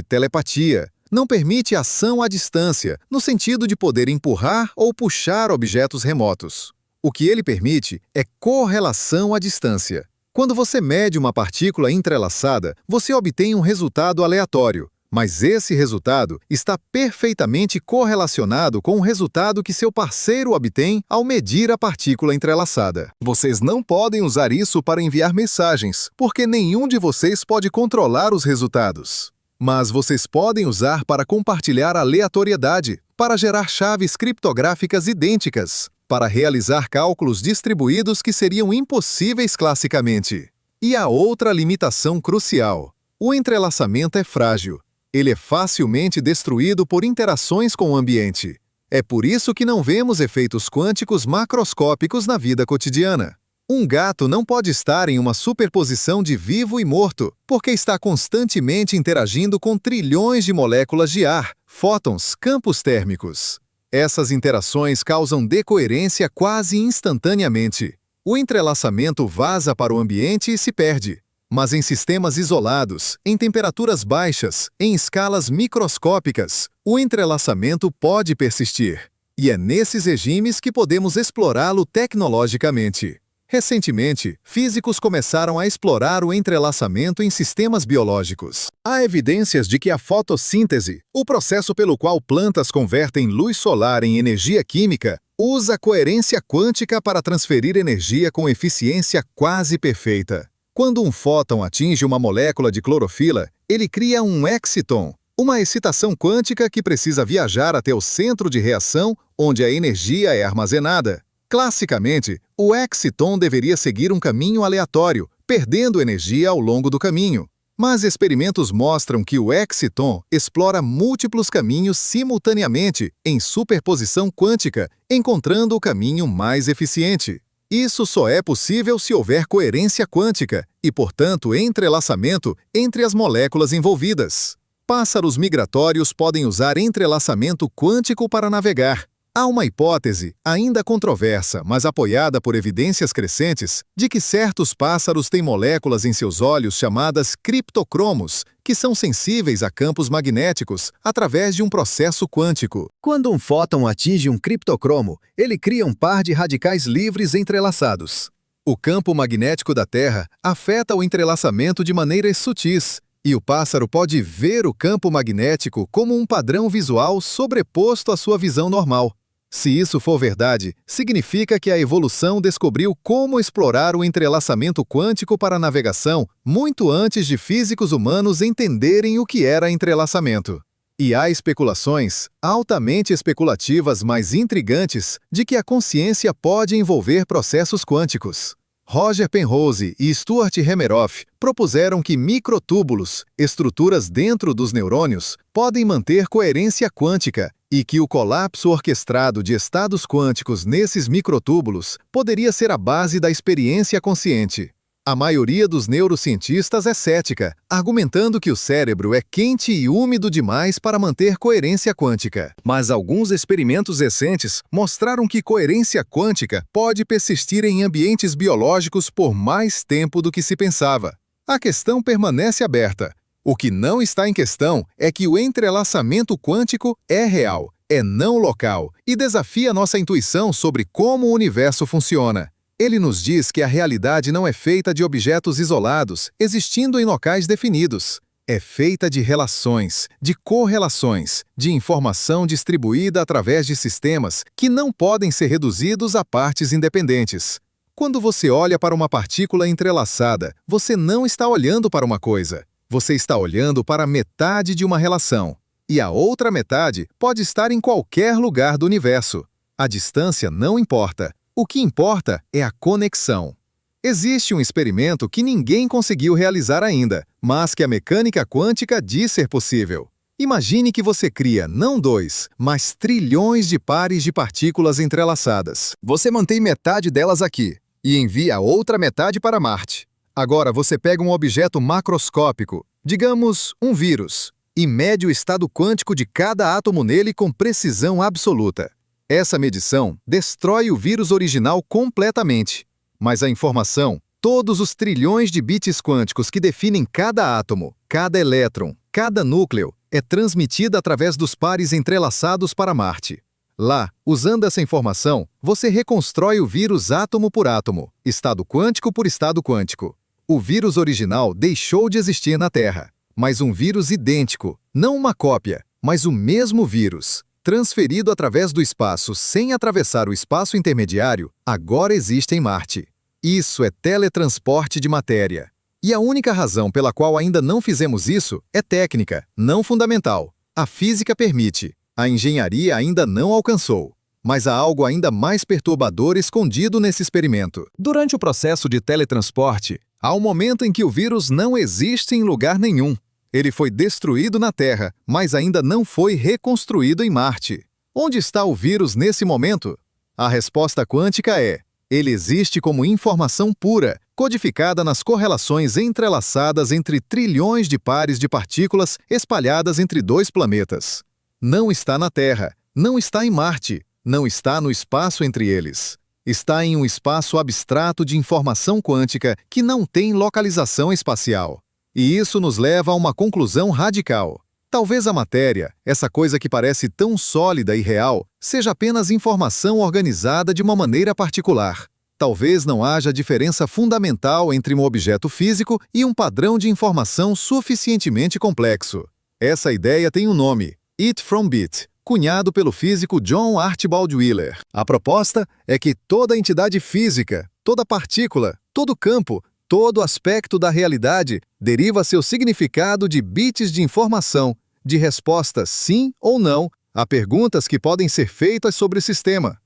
telepatia, não permite ação à distância, no sentido de poder empurrar ou puxar objetos remotos. O que ele permite é correlação à distância. Quando você mede uma partícula entrelaçada, você obtém um resultado aleatório, mas esse resultado está perfeitamente correlacionado com o resultado que seu parceiro obtém ao medir a partícula entrelaçada. Vocês não podem usar isso para enviar mensagens, porque nenhum de vocês pode controlar os resultados. Mas vocês podem usar para compartilhar aleatoriedade, para gerar chaves criptográficas idênticas, para realizar cálculos distribuídos que seriam impossíveis classicamente. E há outra limitação crucial. O entrelaçamento é frágil. Ele é facilmente destruído por interações com o ambiente. É por isso que não vemos efeitos quânticos macroscópicos na vida cotidiana. Um gato não pode estar em uma superposição de vivo e morto, porque está constantemente interagindo com trilhões de moléculas de ar, fótons, campos térmicos. Essas interações causam decoerência quase instantaneamente. O entrelaçamento vaza para o ambiente e se perde. Mas em sistemas isolados, em temperaturas baixas, em escalas microscópicas, o entrelaçamento pode persistir. E é nesses regimes que podemos explorá-lo tecnologicamente. Recentemente, físicos começaram a explorar o entrelaçamento em sistemas biológicos. Há evidências de que a fotossíntese, o processo pelo qual plantas convertem luz solar em energia química, usa coerência quântica para transferir energia com eficiência quase perfeita. Quando um fóton atinge uma molécula de clorofila, ele cria um exciton, uma excitação quântica que precisa viajar até o centro de reação, onde a energia é armazenada. Classicamente, o exciton deveria seguir um caminho aleatório, perdendo energia ao longo do caminho. Mas experimentos mostram que o exciton explora múltiplos caminhos simultaneamente, em superposição quântica, encontrando o caminho mais eficiente. Isso só é possível se houver coerência quântica e, portanto, entrelaçamento entre as moléculas envolvidas. Pássaros migratórios podem usar entrelaçamento quântico para navegar. Há uma hipótese, ainda controversa, mas apoiada por evidências crescentes, de que certos pássaros têm moléculas em seus olhos chamadas criptocromos, que são sensíveis a campos magnéticos através de um processo quântico. Quando um fóton atinge um criptocromo, ele cria um par de radicais livres entrelaçados. O campo magnético da Terra afeta o entrelaçamento de maneiras sutis, e o pássaro pode ver o campo magnético como um padrão visual sobreposto à sua visão normal. Se isso for verdade, significa que a evolução descobriu como explorar o entrelaçamento quântico para a navegação muito antes de físicos humanos entenderem o que era entrelaçamento. E há especulações, altamente especulativas, mas intrigantes, de que a consciência pode envolver processos quânticos. Roger Penrose e Stuart Hameroff propuseram que microtúbulos, estruturas dentro dos neurônios, podem manter coerência quântica e que o colapso orquestrado de estados quânticos nesses microtúbulos poderia ser a base da experiência consciente. A maioria dos neurocientistas é cética, argumentando que o cérebro é quente e úmido demais para manter coerência quântica. Mas alguns experimentos recentes mostraram que coerência quântica pode persistir em ambientes biológicos por mais tempo do que se pensava. A questão permanece aberta. O que não está em questão é que o entrelaçamento quântico é real, é não local e desafia nossa intuição sobre como o universo funciona. Ele nos diz que a realidade não é feita de objetos isolados, existindo em locais definidos. É feita de relações, de correlações, de informação distribuída através de sistemas que não podem ser reduzidos a partes independentes. Quando você olha para uma partícula entrelaçada, você não está olhando para uma coisa. Você está olhando para a metade de uma relação. E a outra metade pode estar em qualquer lugar do universo. A distância não importa. O que importa é a conexão. Existe um experimento que ninguém conseguiu realizar ainda, mas que a mecânica quântica diz ser possível. Imagine que você cria não 2, mas trilhões de pares de partículas entrelaçadas. Você mantém metade delas aqui e envia a outra metade para Marte. Agora você pega um objeto macroscópico, digamos um vírus, e mede o estado quântico de cada átomo nele com precisão absoluta. Essa medição destrói o vírus original completamente. Mas a informação, todos os trilhões de bits quânticos que definem cada átomo, cada elétron, cada núcleo, é transmitida através dos pares entrelaçados para Marte. Lá, usando essa informação, você reconstrói o vírus átomo por átomo, estado quântico por estado quântico. O vírus original deixou de existir na Terra, mas um vírus idêntico, não uma cópia, mas o mesmo vírus, transferido através do espaço sem atravessar o espaço intermediário, agora existe em Marte. Isso é teletransporte de matéria. E a única razão pela qual ainda não fizemos isso é técnica, não fundamental. A física permite, a engenharia ainda não alcançou. Mas há algo ainda mais perturbador escondido nesse experimento. Durante o processo de teletransporte, há um momento em que o vírus não existe em lugar nenhum. Ele foi destruído na Terra, mas ainda não foi reconstruído em Marte. Onde está o vírus nesse momento? A resposta quântica é: ele existe como informação pura, codificada nas correlações entrelaçadas entre trilhões de pares de partículas espalhadas entre dois planetas. Não está na Terra, não está em Marte, não está no espaço entre eles. Está em um espaço abstrato de informação quântica que não tem localização espacial. E isso nos leva a uma conclusão radical. Talvez a matéria, essa coisa que parece tão sólida e real, seja apenas informação organizada de uma maneira particular. Talvez não haja diferença fundamental entre um objeto físico e um padrão de informação suficientemente complexo. Essa ideia tem um nome: It from Bit, cunhado pelo físico John Archibald Wheeler. A proposta é que toda entidade física, toda partícula, todo campo, todo aspecto da realidade deriva seu significado de bits de informação, de respostas sim ou não a perguntas que podem ser feitas sobre o sistema.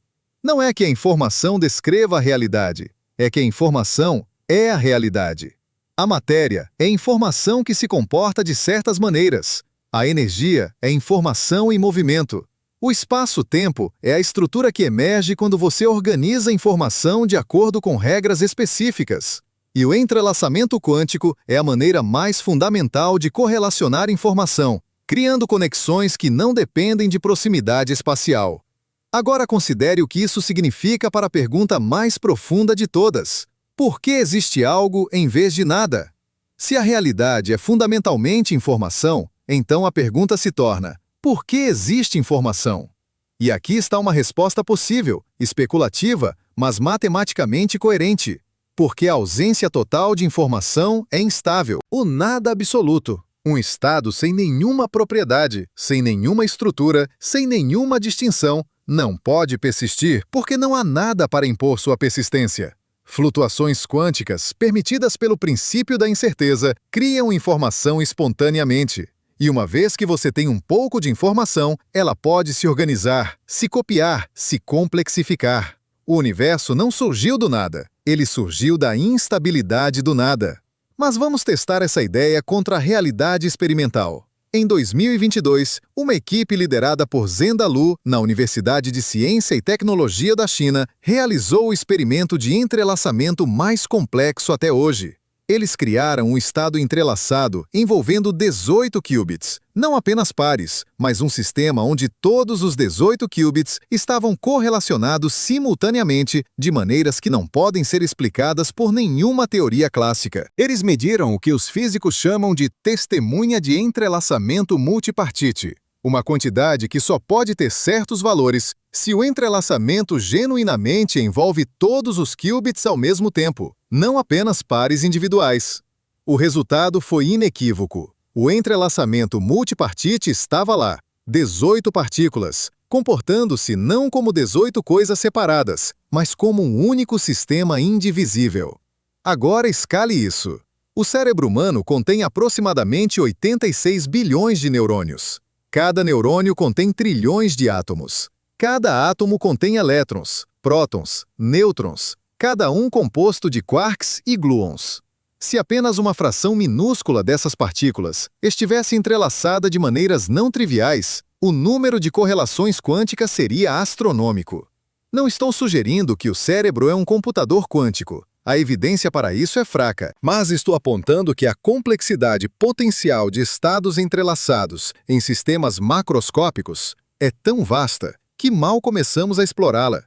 Não é que a informação descreva a realidade, é que a informação é a realidade. A matéria é informação que se comporta de certas maneiras. A energia é informação em movimento. O espaço-tempo é a estrutura que emerge quando você organiza a informação de acordo com regras específicas. E o entrelaçamento quântico é a maneira mais fundamental de correlacionar informação, criando conexões que não dependem de proximidade espacial. Agora considere o que isso significa para a pergunta mais profunda de todas. Por que existe algo em vez de nada? Se a realidade é fundamentalmente informação, então a pergunta se torna: por que existe informação? E aqui está uma resposta possível, especulativa, mas matematicamente coerente. Porque a ausência total de informação é instável. O nada absoluto. Um estado sem nenhuma propriedade, sem nenhuma estrutura, sem nenhuma distinção, não pode persistir porque não há nada para impor sua persistência. Flutuações quânticas, permitidas pelo princípio da incerteza, criam informação espontaneamente. E uma vez que você tem um pouco de informação, ela pode se organizar, se copiar, se complexificar. O universo não surgiu do nada, ele surgiu da instabilidade do nada. Mas vamos testar essa ideia contra a realidade experimental. Em 2022, uma equipe liderada por Zenda Lu, na Universidade de Ciência e Tecnologia da China, realizou o experimento de entrelaçamento mais complexo até hoje. Eles criaram um estado entrelaçado envolvendo 18 qubits, não apenas pares, mas um sistema onde todos os 18 qubits estavam correlacionados simultaneamente de maneiras que não podem ser explicadas por nenhuma teoria clássica. Eles mediram o que os físicos chamam de testemunha de entrelaçamento multipartite, uma quantidade que só pode ter certos valores se o entrelaçamento genuinamente envolve todos os qubits ao mesmo tempo, não apenas pares individuais. O resultado foi inequívoco. O entrelaçamento multipartite estava lá, 18 partículas, comportando-se não como 18 coisas separadas, mas como um único sistema indivisível. Agora escale isso. O cérebro humano contém aproximadamente 86 bilhões de neurônios. Cada neurônio contém trilhões de átomos. Cada átomo contém elétrons, prótons, nêutrons, cada um composto de quarks e gluons. Se apenas uma fração minúscula dessas partículas estivesse entrelaçada de maneiras não triviais, o número de correlações quânticas seria astronômico. Não estou sugerindo que o cérebro é um computador quântico. A evidência para isso é fraca, mas estou apontando que a complexidade potencial de estados entrelaçados em sistemas macroscópicos é tão vasta que mal começamos a explorá-la.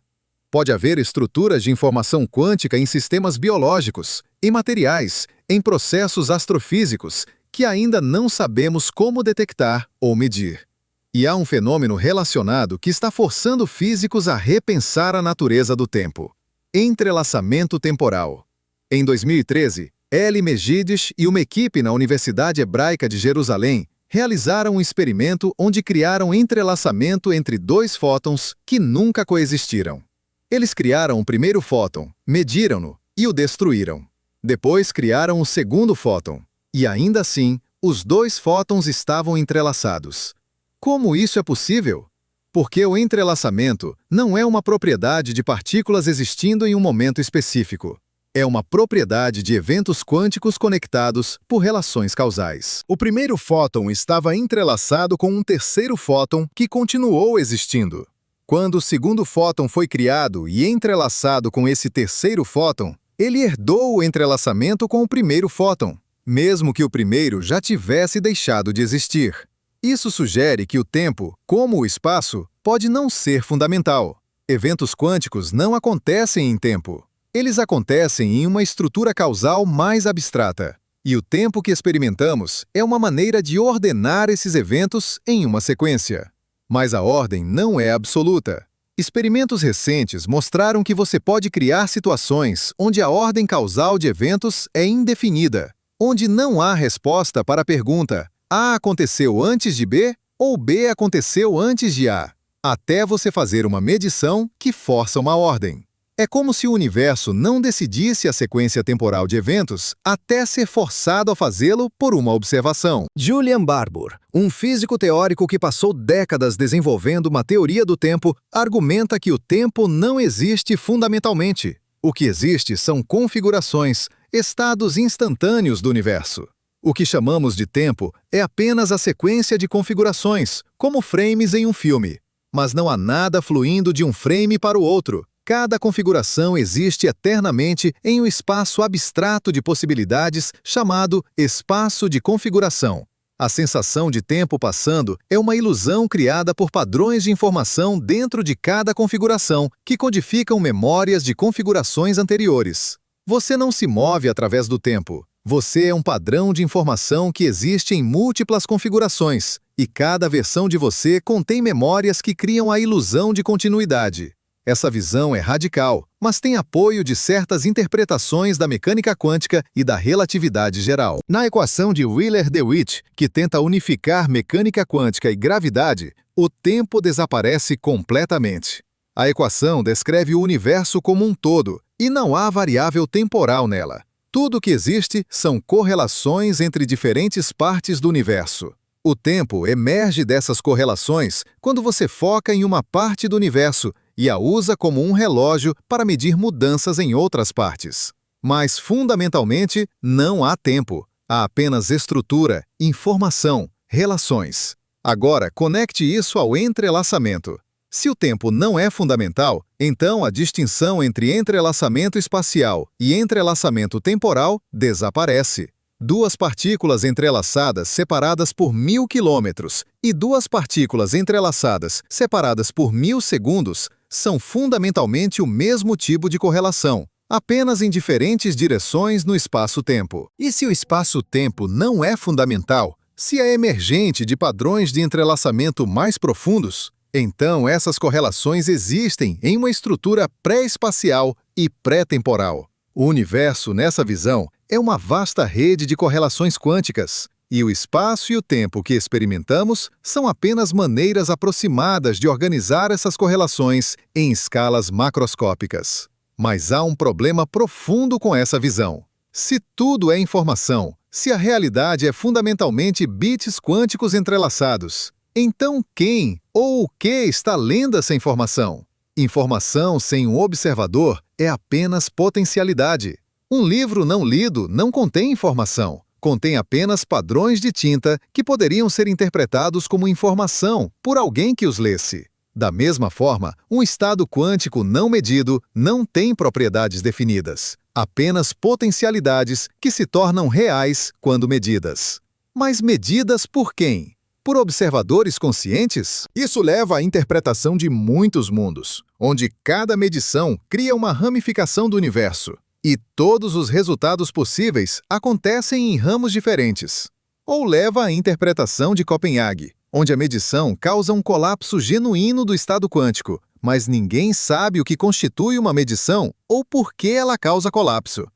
Pode haver estruturas de informação quântica em sistemas biológicos, em materiais, em processos astrofísicos que ainda não sabemos como detectar ou medir. E há um fenômeno relacionado que está forçando físicos a repensar a natureza do tempo: entrelaçamento temporal. Em 2013, Elie Megiddes e uma equipe na Universidade Hebraica de Jerusalém realizaram um experimento onde criaram entrelaçamento entre dois fótons que nunca coexistiram. Eles criaram o primeiro fóton, mediram-no e o destruíram. Depois criaram o segundo fóton, e ainda assim, os dois fótons estavam entrelaçados. Como isso é possível? Porque o entrelaçamento não é uma propriedade de partículas existindo em um momento específico. É uma propriedade de eventos quânticos conectados por relações causais. O primeiro fóton estava entrelaçado com um terceiro fóton que continuou existindo. Quando o segundo fóton foi criado e entrelaçado com esse terceiro fóton, ele herdou o entrelaçamento com o primeiro fóton, mesmo que o primeiro já tivesse deixado de existir. Isso sugere que o tempo, como o espaço, pode não ser fundamental. Eventos quânticos não acontecem em tempo. Eles acontecem em uma estrutura causal mais abstrata. E o tempo que experimentamos é uma maneira de ordenar esses eventos em uma sequência. Mas a ordem não é absoluta. Experimentos recentes mostraram que você pode criar situações onde a ordem causal de eventos é indefinida, onde não há resposta para a pergunta: A aconteceu antes de B ou B aconteceu antes de A, até você fazer uma medição que força uma ordem. É como se o universo não decidisse a sequência temporal de eventos até ser forçado a fazê-lo por uma observação. Julian Barbour, um físico teórico que passou décadas desenvolvendo uma teoria do tempo, argumenta que o tempo não existe fundamentalmente. O que existe são configurações, estados instantâneos do universo. O que chamamos de tempo é apenas a sequência de configurações, como frames em um filme. Mas não há nada fluindo de um frame para o outro. Cada configuração existe eternamente em um espaço abstrato de possibilidades chamado espaço de configuração. A sensação de tempo passando é uma ilusão criada por padrões de informação dentro de cada configuração, que codificam memórias de configurações anteriores. Você não se move através do tempo. Você é um padrão de informação que existe em múltiplas configurações, e cada versão de você contém memórias que criam a ilusão de continuidade. Essa visão é radical, mas tem apoio de certas interpretações da mecânica quântica e da relatividade geral. Na equação de Wheeler-DeWitt, que tenta unificar mecânica quântica e gravidade, o tempo desaparece completamente. A equação descreve o universo como um todo, e não há variável temporal nela. Tudo o que existe são correlações entre diferentes partes do universo. O tempo emerge dessas correlações quando você foca em uma parte do universo e a usa como um relógio para medir mudanças em outras partes. Mas, fundamentalmente, não há tempo. Há apenas estrutura, informação, relações. Agora, conecte isso ao entrelaçamento. Se o tempo não é fundamental, então a distinção entre entrelaçamento espacial e entrelaçamento temporal desaparece. Duas partículas entrelaçadas separadas por 1000 quilômetros e duas partículas entrelaçadas separadas por 1000 segundos são fundamentalmente o mesmo tipo de correlação, apenas em diferentes direções no espaço-tempo. E se o espaço-tempo não é fundamental, se é emergente de padrões de entrelaçamento mais profundos, então essas correlações existem em uma estrutura pré-espacial e pré-temporal. O universo, nessa visão, é uma vasta rede de correlações quânticas, e o espaço e o tempo que experimentamos são apenas maneiras aproximadas de organizar essas correlações em escalas macroscópicas. Mas há um problema profundo com essa visão. Se tudo é informação, se a realidade é fundamentalmente bits quânticos entrelaçados, então quem ou o que está lendo essa informação? Informação sem um observador é apenas potencialidade. Um livro não lido não contém informação, contém apenas padrões de tinta que poderiam ser interpretados como informação por alguém que os lesse. Da mesma forma, um estado quântico não medido não tem propriedades definidas, apenas potencialidades que se tornam reais quando medidas. Mas medidas por quem? Por observadores conscientes? Isso leva à interpretação de muitos mundos, onde cada medição cria uma ramificação do universo, e todos os resultados possíveis acontecem em ramos diferentes. Ou leva à interpretação de Copenhague, onde a medição causa um colapso genuíno do estado quântico, mas ninguém sabe o que constitui uma medição ou por que ela causa colapso.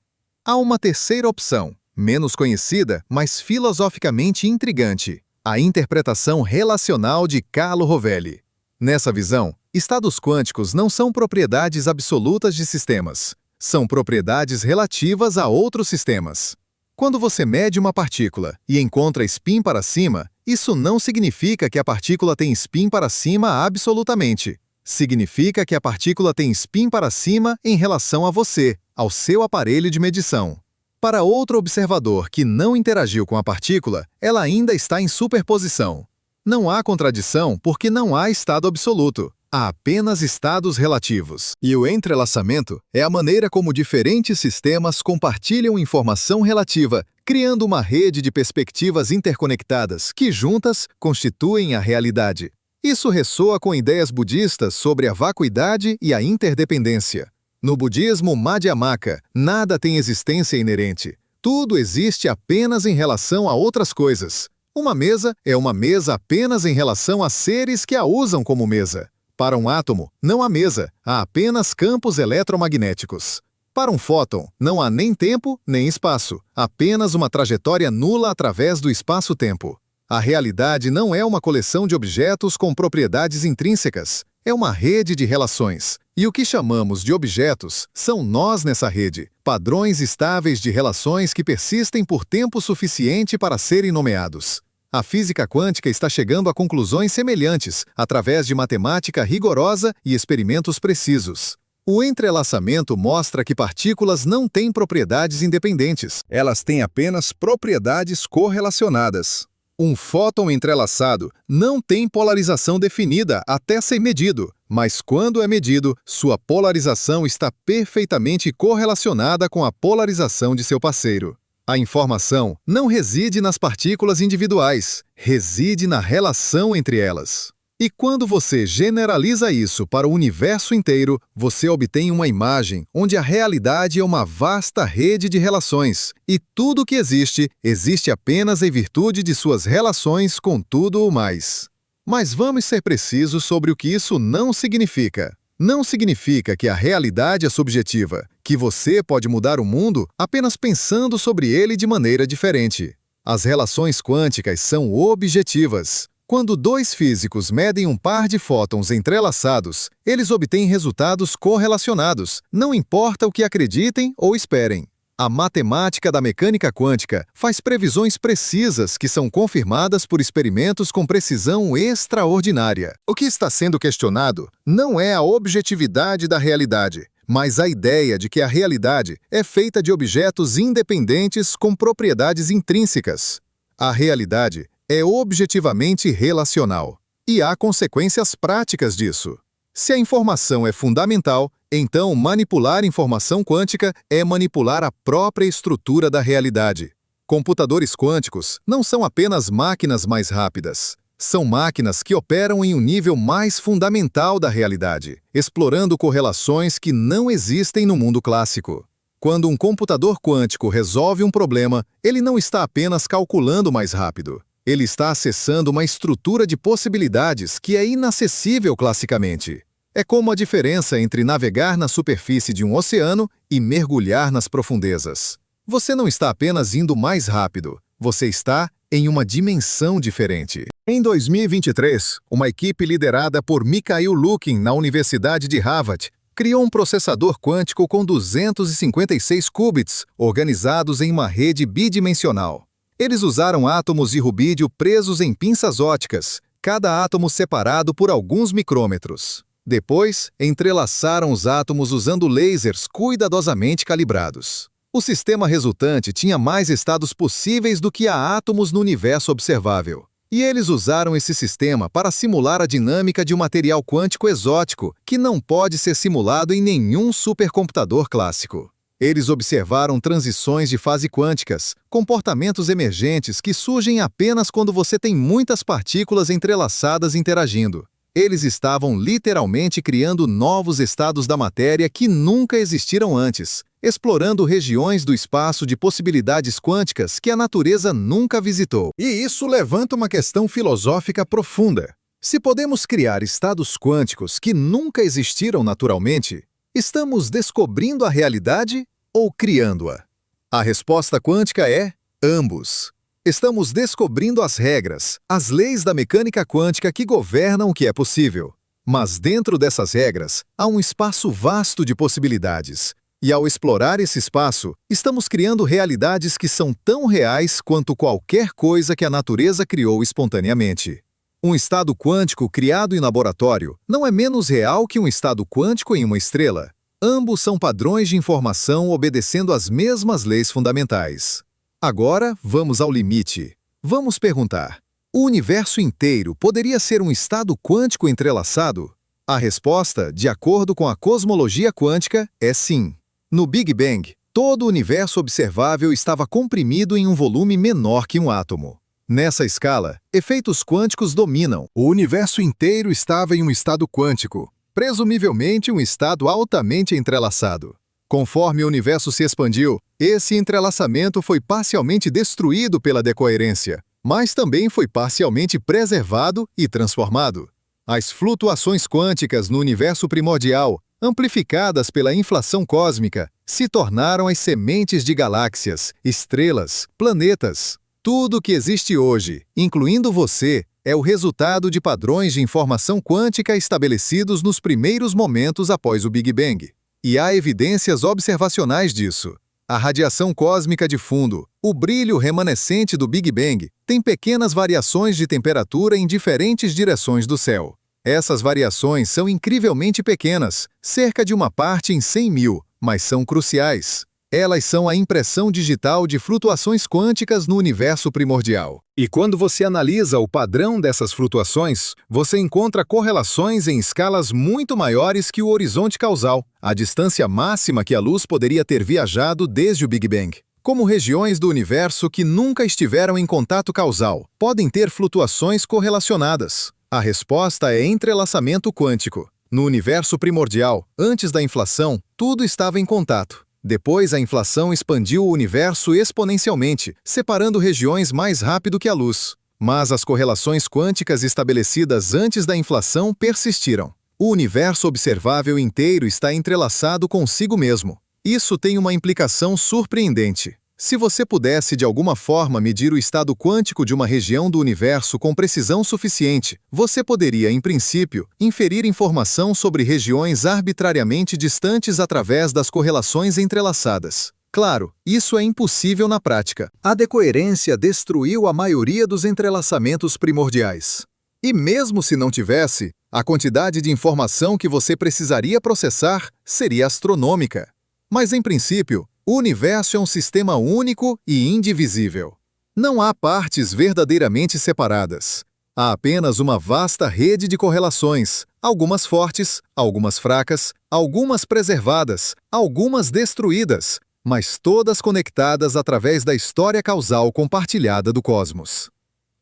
Há uma terceira opção, menos conhecida, mas filosoficamente intrigante: a interpretação relacional de Carlo Rovelli. Nessa visão, estados quânticos não são propriedades absolutas de sistemas. São propriedades relativas a outros sistemas. Quando você mede uma partícula e encontra spin para cima, isso não significa que a partícula tem spin para cima absolutamente. Significa que a partícula tem spin para cima em relação a você, ao seu aparelho de medição. Para outro observador que não interagiu com a partícula, ela ainda está em superposição. Não há contradição porque não há estado absoluto. Há apenas estados relativos. E o entrelaçamento é a maneira como diferentes sistemas compartilham informação relativa, criando uma rede de perspectivas interconectadas que, juntas, constituem a realidade. Isso ressoa com ideias budistas sobre a vacuidade e a interdependência. No budismo Madhyamaka, nada tem existência inerente. Tudo existe apenas em relação a outras coisas. Uma mesa é uma mesa apenas em relação a seres que a usam como mesa. Para um átomo, não há mesa, há apenas campos eletromagnéticos. Para um fóton, não há nem tempo nem espaço, apenas uma trajetória nula através do espaço-tempo. A realidade não é uma coleção de objetos com propriedades intrínsecas, é uma rede de relações. E o que chamamos de objetos são nós nessa rede, padrões estáveis de relações que persistem por tempo suficiente para serem nomeados. A física quântica está chegando a conclusões semelhantes através de matemática rigorosa e experimentos precisos. O entrelaçamento mostra que partículas não têm propriedades independentes. Elas têm apenas propriedades correlacionadas. Um fóton entrelaçado não tem polarização definida até ser medido, mas quando é medido, sua polarização está perfeitamente correlacionada com a polarização de seu parceiro. A informação não reside nas partículas individuais, reside na relação entre elas. E quando você generaliza isso para o universo inteiro, você obtém uma imagem onde a realidade é uma vasta rede de relações, e tudo que existe, existe apenas em virtude de suas relações com tudo o mais. Mas vamos ser precisos sobre o que isso não significa. Não significa que a realidade é subjetiva, que você pode mudar o mundo apenas pensando sobre ele de maneira diferente. As relações quânticas são objetivas. Quando dois físicos medem um par de fótons entrelaçados, eles obtêm resultados correlacionados, não importa o que acreditem ou esperem. A matemática da mecânica quântica faz previsões precisas que são confirmadas por experimentos com precisão extraordinária. O que está sendo questionado não é a objetividade da realidade, mas a ideia de que a realidade é feita de objetos independentes com propriedades intrínsecas. A realidade é objetivamente relacional, e há consequências práticas disso. Se a informação é fundamental, então manipular informação quântica é manipular a própria estrutura da realidade. Computadores quânticos não são apenas máquinas mais rápidas. São máquinas que operam em um nível mais fundamental da realidade, explorando correlações que não existem no mundo clássico. Quando um computador quântico resolve um problema, ele não está apenas calculando mais rápido. Ele está acessando uma estrutura de possibilidades que é inacessível classicamente. É como a diferença entre navegar na superfície de um oceano e mergulhar nas profundezas. Você não está apenas indo mais rápido, você está em uma dimensão diferente. Em 2023, uma equipe liderada por Mikhail Lukin, na Universidade de Harvard, criou um processador quântico com 256 qubits, organizados em uma rede bidimensional. Eles usaram átomos de rubídio presos em pinças ópticas, cada átomo separado por alguns micrômetros. Depois, entrelaçaram os átomos usando lasers cuidadosamente calibrados. O sistema resultante tinha mais estados possíveis do que há átomos no universo observável. E eles usaram esse sistema para simular a dinâmica de um material quântico exótico que não pode ser simulado em nenhum supercomputador clássico. Eles observaram transições de fase quânticas, comportamentos emergentes que surgem apenas quando você tem muitas partículas entrelaçadas interagindo. Eles estavam literalmente criando novos estados da matéria que nunca existiram antes, explorando regiões do espaço de possibilidades quânticas que a natureza nunca visitou. E isso levanta uma questão filosófica profunda. Se podemos criar estados quânticos que nunca existiram naturalmente, estamos descobrindo a realidade ou criando-a? A resposta quântica é ambos. Estamos descobrindo as regras, as leis da mecânica quântica que governam o que é possível. Mas dentro dessas regras, há um espaço vasto de possibilidades. E ao explorar esse espaço, estamos criando realidades que são tão reais quanto qualquer coisa que a natureza criou espontaneamente. Um estado quântico criado em laboratório não é menos real que um estado quântico em uma estrela. Ambos são padrões de informação obedecendo às mesmas leis fundamentais. Agora, vamos ao limite. Vamos perguntar: o universo inteiro poderia ser um estado quântico entrelaçado? A resposta, de acordo com a cosmologia quântica, é sim. No Big Bang, todo o universo observável estava comprimido em um volume menor que um átomo. Nessa escala, efeitos quânticos dominam. O universo inteiro estava em um estado quântico, presumivelmente um estado altamente entrelaçado. Conforme o universo se expandiu, esse entrelaçamento foi parcialmente destruído pela decoerência, mas também foi parcialmente preservado e transformado. As flutuações quânticas no universo primordial, amplificadas pela inflação cósmica, se tornaram as sementes de galáxias, estrelas, planetas. Tudo que existe hoje, incluindo você, é o resultado de padrões de informação quântica estabelecidos nos primeiros momentos após o Big Bang. E há evidências observacionais disso. A radiação cósmica de fundo, o brilho remanescente do Big Bang, tem pequenas variações de temperatura em diferentes direções do céu. Essas variações são incrivelmente pequenas, cerca de uma parte em 100.000, mas são cruciais. Elas são a impressão digital de flutuações quânticas no universo primordial. E quando você analisa o padrão dessas flutuações, você encontra correlações em escalas muito maiores que o horizonte causal, a distância máxima que a luz poderia ter viajado desde o Big Bang. Como regiões do universo que nunca estiveram em contato causal, podem ter flutuações correlacionadas. A resposta é entrelaçamento quântico. No universo primordial, antes da inflação, tudo estava em contato. Depois, a inflação expandiu o universo exponencialmente, separando regiões mais rápido que a luz. Mas as correlações quânticas estabelecidas antes da inflação persistiram. O universo observável inteiro está entrelaçado consigo mesmo. Isso tem uma implicação surpreendente. Se você pudesse de alguma forma medir o estado quântico de uma região do universo com precisão suficiente, você poderia, em princípio, inferir informação sobre regiões arbitrariamente distantes através das correlações entrelaçadas. Claro, isso é impossível na prática. A decoerência destruiu a maioria dos entrelaçamentos primordiais. E mesmo se não tivesse, a quantidade de informação que você precisaria processar seria astronômica. Mas, em princípio, o universo é um sistema único e indivisível. Não há partes verdadeiramente separadas. Há apenas uma vasta rede de correlações, algumas fortes, algumas fracas, algumas preservadas, algumas destruídas, mas todas conectadas através da história causal compartilhada do cosmos.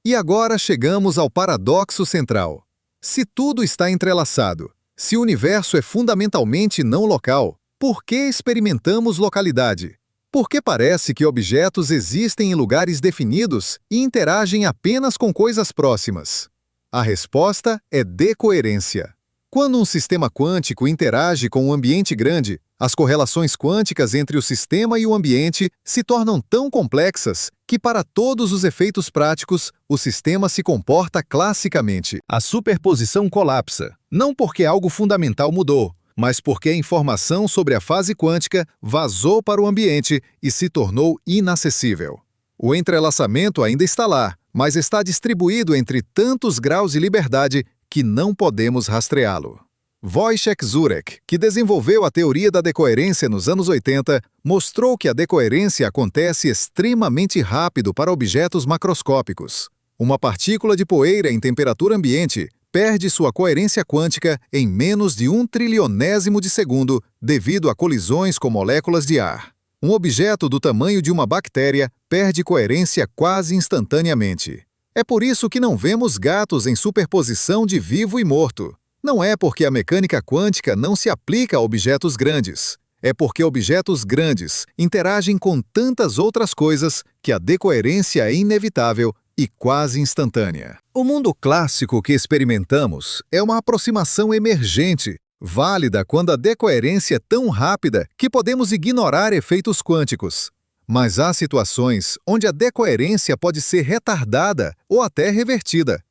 E agora chegamos ao paradoxo central. Se tudo está entrelaçado, se o universo é fundamentalmente não local, por que experimentamos localidade? Por que parece que objetos existem em lugares definidos e interagem apenas com coisas próximas? A resposta é decoerência. Quando um sistema quântico interage com um ambiente grande, as correlações quânticas entre o sistema e o ambiente se tornam tão complexas que, para todos os efeitos práticos, o sistema se comporta classicamente. A superposição colapsa, não porque algo fundamental mudou, mas porque a informação sobre a fase quântica vazou para o ambiente e se tornou inacessível. O entrelaçamento ainda está lá, mas está distribuído entre tantos graus de liberdade que não podemos rastreá-lo. Wojciech Zurek, que desenvolveu a teoria da decoerência nos anos 80, mostrou que a decoerência acontece extremamente rápido para objetos macroscópicos. Uma partícula de poeira em temperatura ambiente perde sua coerência quântica em menos de 1/trillionésimo de segundo devido a colisões com moléculas de ar. Um objeto do tamanho de uma bactéria perde coerência quase instantaneamente. É por isso que não vemos gatos em superposição de vivo e morto. Não é porque a mecânica quântica não se aplica a objetos grandes. É porque objetos grandes interagem com tantas outras coisas que a decoerência é inevitável e quase instantânea. O mundo clássico que experimentamos é uma aproximação emergente, válida quando a decoerência é tão rápida que podemos ignorar efeitos quânticos. Mas há situações onde a decoerência pode ser retardada ou até revertida.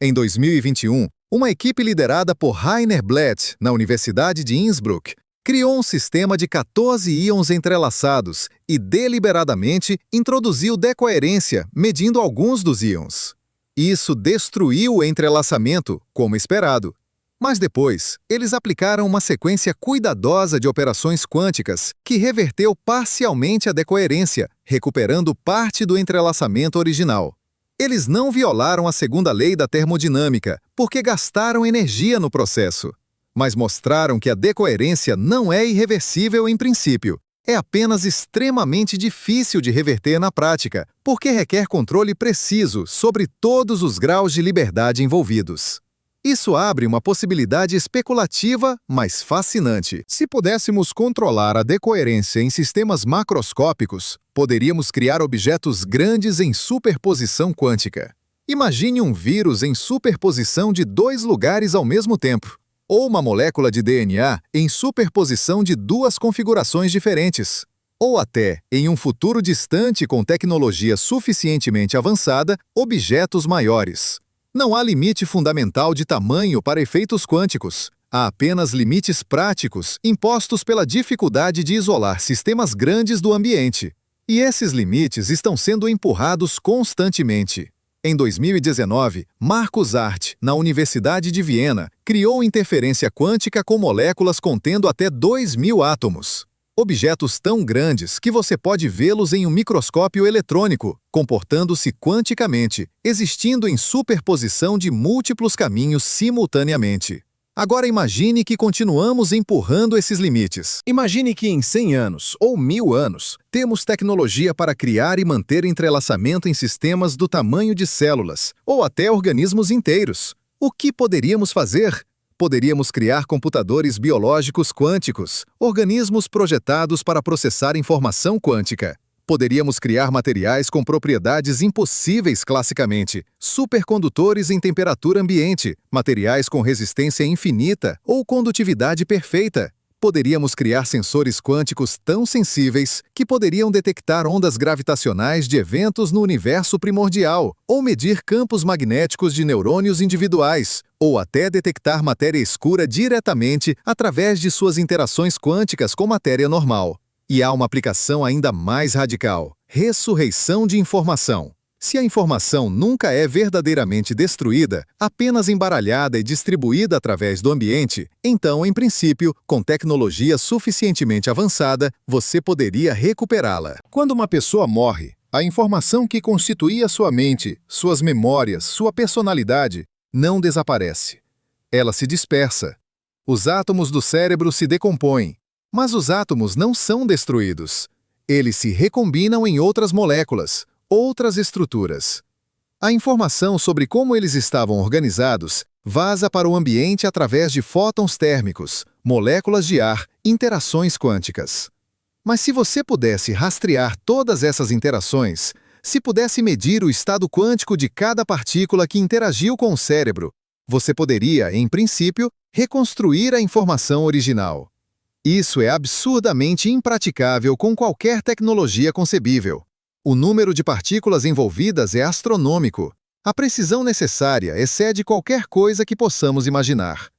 Em 2021, uma equipe liderada por Rainer Blatt, na Universidade de Innsbruck, criou um sistema de 14 íons entrelaçados e deliberadamente introduziu decoerência, medindo alguns dos íons. Isso destruiu o entrelaçamento, como esperado. Mas depois, eles aplicaram uma sequência cuidadosa de operações quânticas que reverteu parcialmente a decoerência, recuperando parte do entrelaçamento original. Eles não violaram a segunda lei da termodinâmica, porque gastaram energia no processo. Mas mostraram que a decoerência não é irreversível em princípio. É apenas extremamente difícil de reverter na prática, porque requer controle preciso sobre todos os graus de liberdade envolvidos. Isso abre uma possibilidade especulativa, mas fascinante. Se pudéssemos controlar a decoerência em sistemas macroscópicos, poderíamos criar objetos grandes em superposição quântica. Imagine um vírus em superposição de 2 lugares ao mesmo tempo, ou uma molécula de DNA em superposição de 2 configurações diferentes, ou até, em um futuro distante com tecnologia suficientemente avançada, objetos maiores. Não há limite fundamental de tamanho para efeitos quânticos. Há apenas limites práticos impostos pela dificuldade de isolar sistemas grandes do ambiente. E esses limites estão sendo empurrados constantemente. Em 2019, Markus Arndt, na Universidade de Viena, criou interferência quântica com moléculas contendo até 2.000 átomos. Objetos tão grandes que você pode vê-los em um microscópio eletrônico, comportando-se quanticamente, existindo em superposição de múltiplos caminhos simultaneamente. Agora imagine que continuamos empurrando esses limites. Imagine que em 100 anos ou 1000 anos, temos tecnologia para criar e manter entrelaçamento em sistemas do tamanho de células, ou até organismos inteiros. O que poderíamos fazer? Poderíamos criar computadores biológicos quânticos, organismos projetados para processar informação quântica. Poderíamos criar materiais com propriedades impossíveis classicamente, supercondutores em temperatura ambiente, materiais com resistência infinita ou condutividade perfeita. Poderíamos criar sensores quânticos tão sensíveis que poderiam detectar ondas gravitacionais de eventos no universo primordial, ou medir campos magnéticos de neurônios individuais, ou até detectar matéria escura diretamente através de suas interações quânticas com matéria normal. E há uma aplicação ainda mais radical: ressurreição de informação. Se a informação nunca é verdadeiramente destruída, apenas embaralhada e distribuída através do ambiente, então, em princípio, com tecnologia suficientemente avançada, você poderia recuperá-la. Quando uma pessoa morre, a informação que constituía sua mente, suas memórias, sua personalidade, não desaparece. Ela se dispersa. Os átomos do cérebro se decompõem. Mas os átomos não são destruídos. Eles se recombinam em outras moléculas, outras estruturas. A informação sobre como eles estavam organizados vaza para o ambiente através de fótons térmicos, moléculas de ar, interações quânticas. Mas se você pudesse rastrear todas essas interações, se pudesse medir o estado quântico de cada partícula que interagiu com o cérebro, você poderia, em princípio, reconstruir a informação original. Isso é absurdamente impraticável com qualquer tecnologia concebível. O número de partículas envolvidas é astronômico. A precisão necessária excede qualquer coisa que possamos imaginar.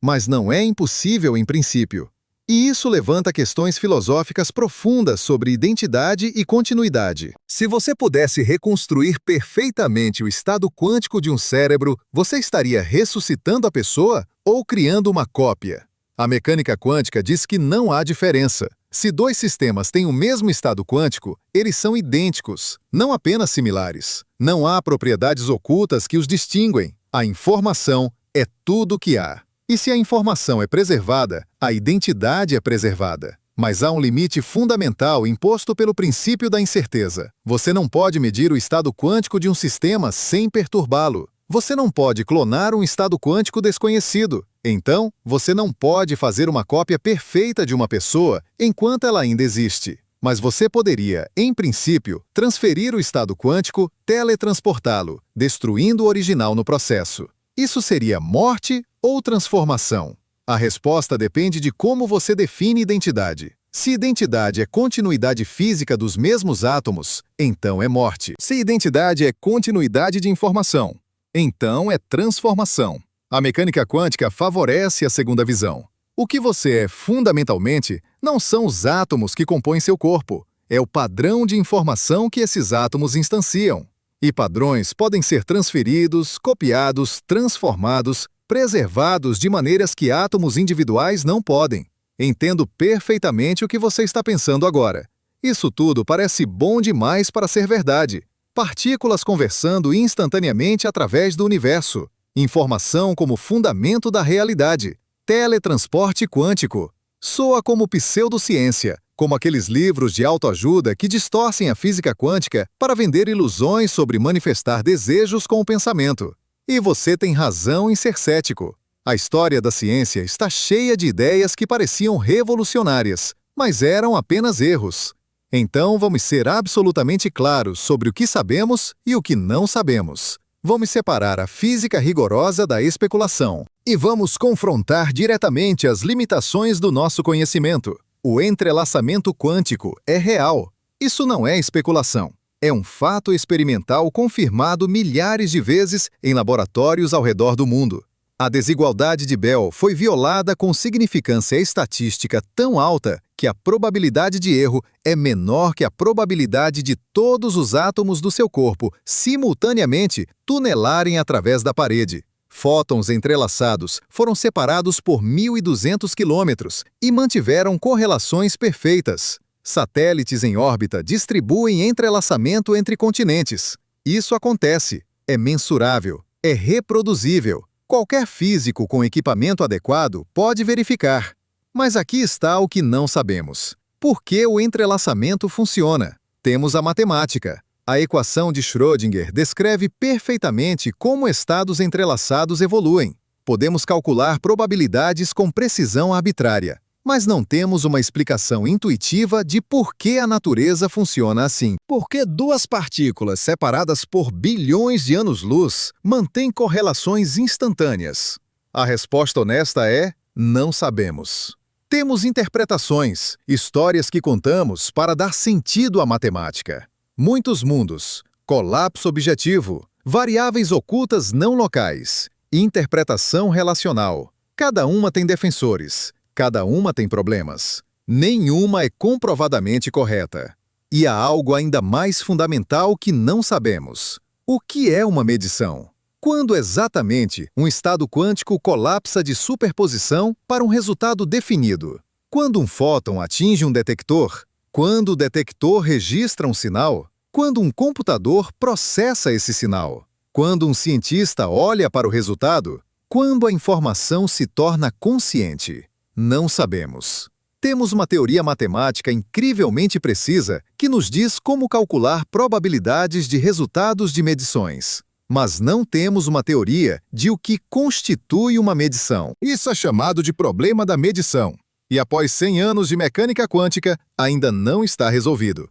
Mas não é impossível em princípio. E isso levanta questões filosóficas profundas sobre identidade e continuidade. Se você pudesse reconstruir perfeitamente o estado quântico de um cérebro, você estaria ressuscitando a pessoa ou criando uma cópia? A mecânica quântica diz que não há diferença. Se dois sistemas têm o mesmo estado quântico, eles são idênticos, não apenas similares. Não há propriedades ocultas que os distinguem. A informação é tudo o que há. E se a informação é preservada, a identidade é preservada. Mas há um limite fundamental imposto pelo princípio da incerteza. Você não pode medir o estado quântico de um sistema sem perturbá-lo. Você não pode clonar um estado quântico desconhecido. Então, você não pode fazer uma cópia perfeita de uma pessoa enquanto ela ainda existe. Mas você poderia, em princípio, transferir o estado quântico, teletransportá-lo, destruindo o original no processo. Isso seria morte ou transformação? A resposta depende de como você define identidade. Se identidade é continuidade física dos mesmos átomos, então é morte. Se identidade é continuidade de informação, então é transformação. A mecânica quântica favorece a segunda visão. O que você é fundamentalmente não são os átomos que compõem seu corpo, é o padrão de informação que esses átomos instanciam. E padrões podem ser transferidos, copiados, transformados, preservados de maneiras que átomos individuais não podem. Entendo perfeitamente o que você está pensando agora. Isso tudo parece bom demais para ser verdade. Partículas conversando instantaneamente através do universo. Informação como fundamento da realidade. Teletransporte quântico. Soa como pseudociência, como aqueles livros de autoajuda que distorcem a física quântica para vender ilusões sobre manifestar desejos com o pensamento. E você tem razão em ser cético. A história da ciência está cheia de ideias que pareciam revolucionárias, mas eram apenas erros. Então vamos ser absolutamente claros sobre o que sabemos e o que não sabemos. Vamos separar a física rigorosa da especulação. E vamos confrontar diretamente as limitações do nosso conhecimento. O entrelaçamento quântico é real. Isso não é especulação. É um fato experimental confirmado milhares de vezes em laboratórios ao redor do mundo. A desigualdade de Bell foi violada com significância estatística tão alta que a probabilidade de erro é menor que a probabilidade de todos os átomos do seu corpo simultaneamente tunelarem através da parede. Fótons entrelaçados foram separados por 1.200 quilômetros e mantiveram correlações perfeitas. Satélites em órbita distribuem entrelaçamento entre continentes. Isso acontece, é mensurável, é reproduzível. Qualquer físico com equipamento adequado pode verificar. Mas aqui está o que não sabemos. Por que o entrelaçamento funciona? Temos a matemática. A equação de Schrödinger descreve perfeitamente como estados entrelaçados evoluem. Podemos calcular probabilidades com precisão arbitrária, mas não temos uma explicação intuitiva de por que a natureza funciona assim. Por que duas partículas separadas por bilhões de anos-luz mantêm correlações instantâneas? A resposta honesta é: não sabemos. Temos interpretações, histórias que contamos para dar sentido à matemática. Muitos mundos, colapso objetivo, variáveis ocultas não locais, interpretação relacional. Cada uma tem defensores, cada uma tem problemas. Nenhuma é comprovadamente correta. E há algo ainda mais fundamental que não sabemos. O que é uma medição? Quando exatamente um estado quântico colapsa de superposição para um resultado definido? Quando um fóton atinge um detector? Quando o detector registra um sinal? Quando um computador processa esse sinal? Quando um cientista olha para o resultado? Quando a informação se torna consciente? Não sabemos. Temos uma teoria matemática incrivelmente precisa que nos diz como calcular probabilidades de resultados de medições. Mas não temos uma teoria de o que constitui uma medição. Isso é chamado de problema da medição. E após 100 anos de mecânica quântica, ainda não está resolvido.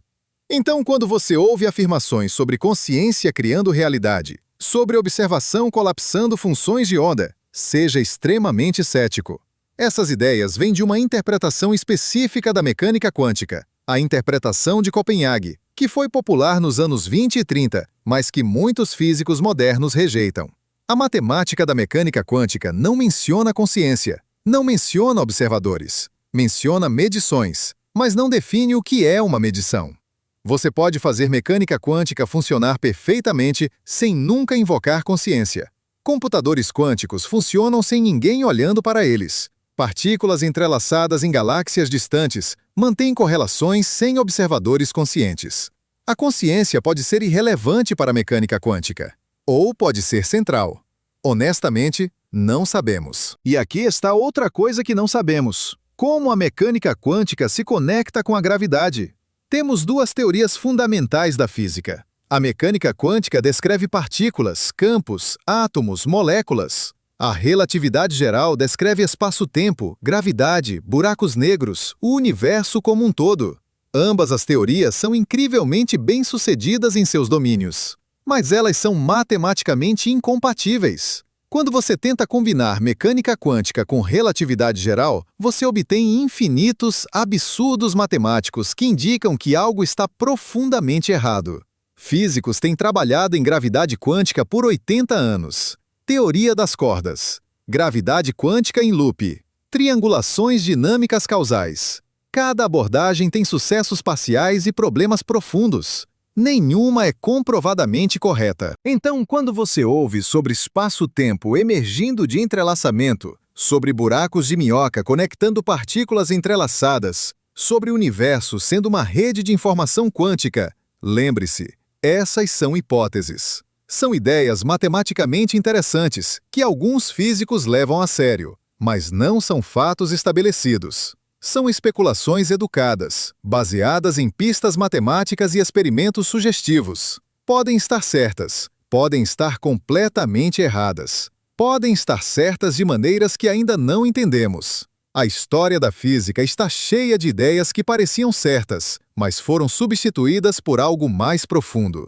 Então, quando você ouve afirmações sobre consciência criando realidade, sobre observação colapsando funções de onda, seja extremamente cético. Essas ideias vêm de uma interpretação específica da mecânica quântica, a interpretação de Copenhague, que foi popular nos anos 20 e 30, mas que muitos físicos modernos rejeitam. A matemática da mecânica quântica não menciona consciência, não menciona observadores, menciona medições, mas não define o que é uma medição. Você pode fazer mecânica quântica funcionar perfeitamente sem nunca invocar consciência. Computadores quânticos funcionam sem ninguém olhando para eles. Partículas entrelaçadas em galáxias distantes mantêm correlações sem observadores conscientes. A consciência pode ser irrelevante para a mecânica quântica, ou pode ser central. Honestamente, não sabemos. E aqui está outra coisa que não sabemos. Como a mecânica quântica se conecta com a gravidade? Temos duas teorias fundamentais da física. A mecânica quântica descreve partículas, campos, átomos, moléculas. A relatividade geral descreve espaço-tempo, gravidade, buracos negros, o universo como um todo. Ambas as teorias são incrivelmente bem-sucedidas em seus domínios, mas elas são matematicamente incompatíveis. Quando você tenta combinar mecânica quântica com relatividade geral, você obtém infinitos, absurdos matemáticos que indicam que algo está profundamente errado. Físicos têm trabalhado em gravidade quântica por 80 anos. Teoria das cordas. Gravidade quântica em loop. Triangulações dinâmicas causais. Cada abordagem tem sucessos parciais e problemas profundos. Nenhuma é comprovadamente correta. Então, quando você ouve sobre espaço-tempo emergindo de entrelaçamento, sobre buracos de minhoca conectando partículas entrelaçadas, sobre o universo sendo uma rede de informação quântica, lembre-se, essas são hipóteses. São ideias matematicamente interessantes que alguns físicos levam a sério, mas não são fatos estabelecidos. São especulações educadas, baseadas em pistas matemáticas e experimentos sugestivos. Podem estar certas, podem estar completamente erradas. Podem estar certas de maneiras que ainda não entendemos. A história da física está cheia de ideias que pareciam certas, mas foram substituídas por algo mais profundo.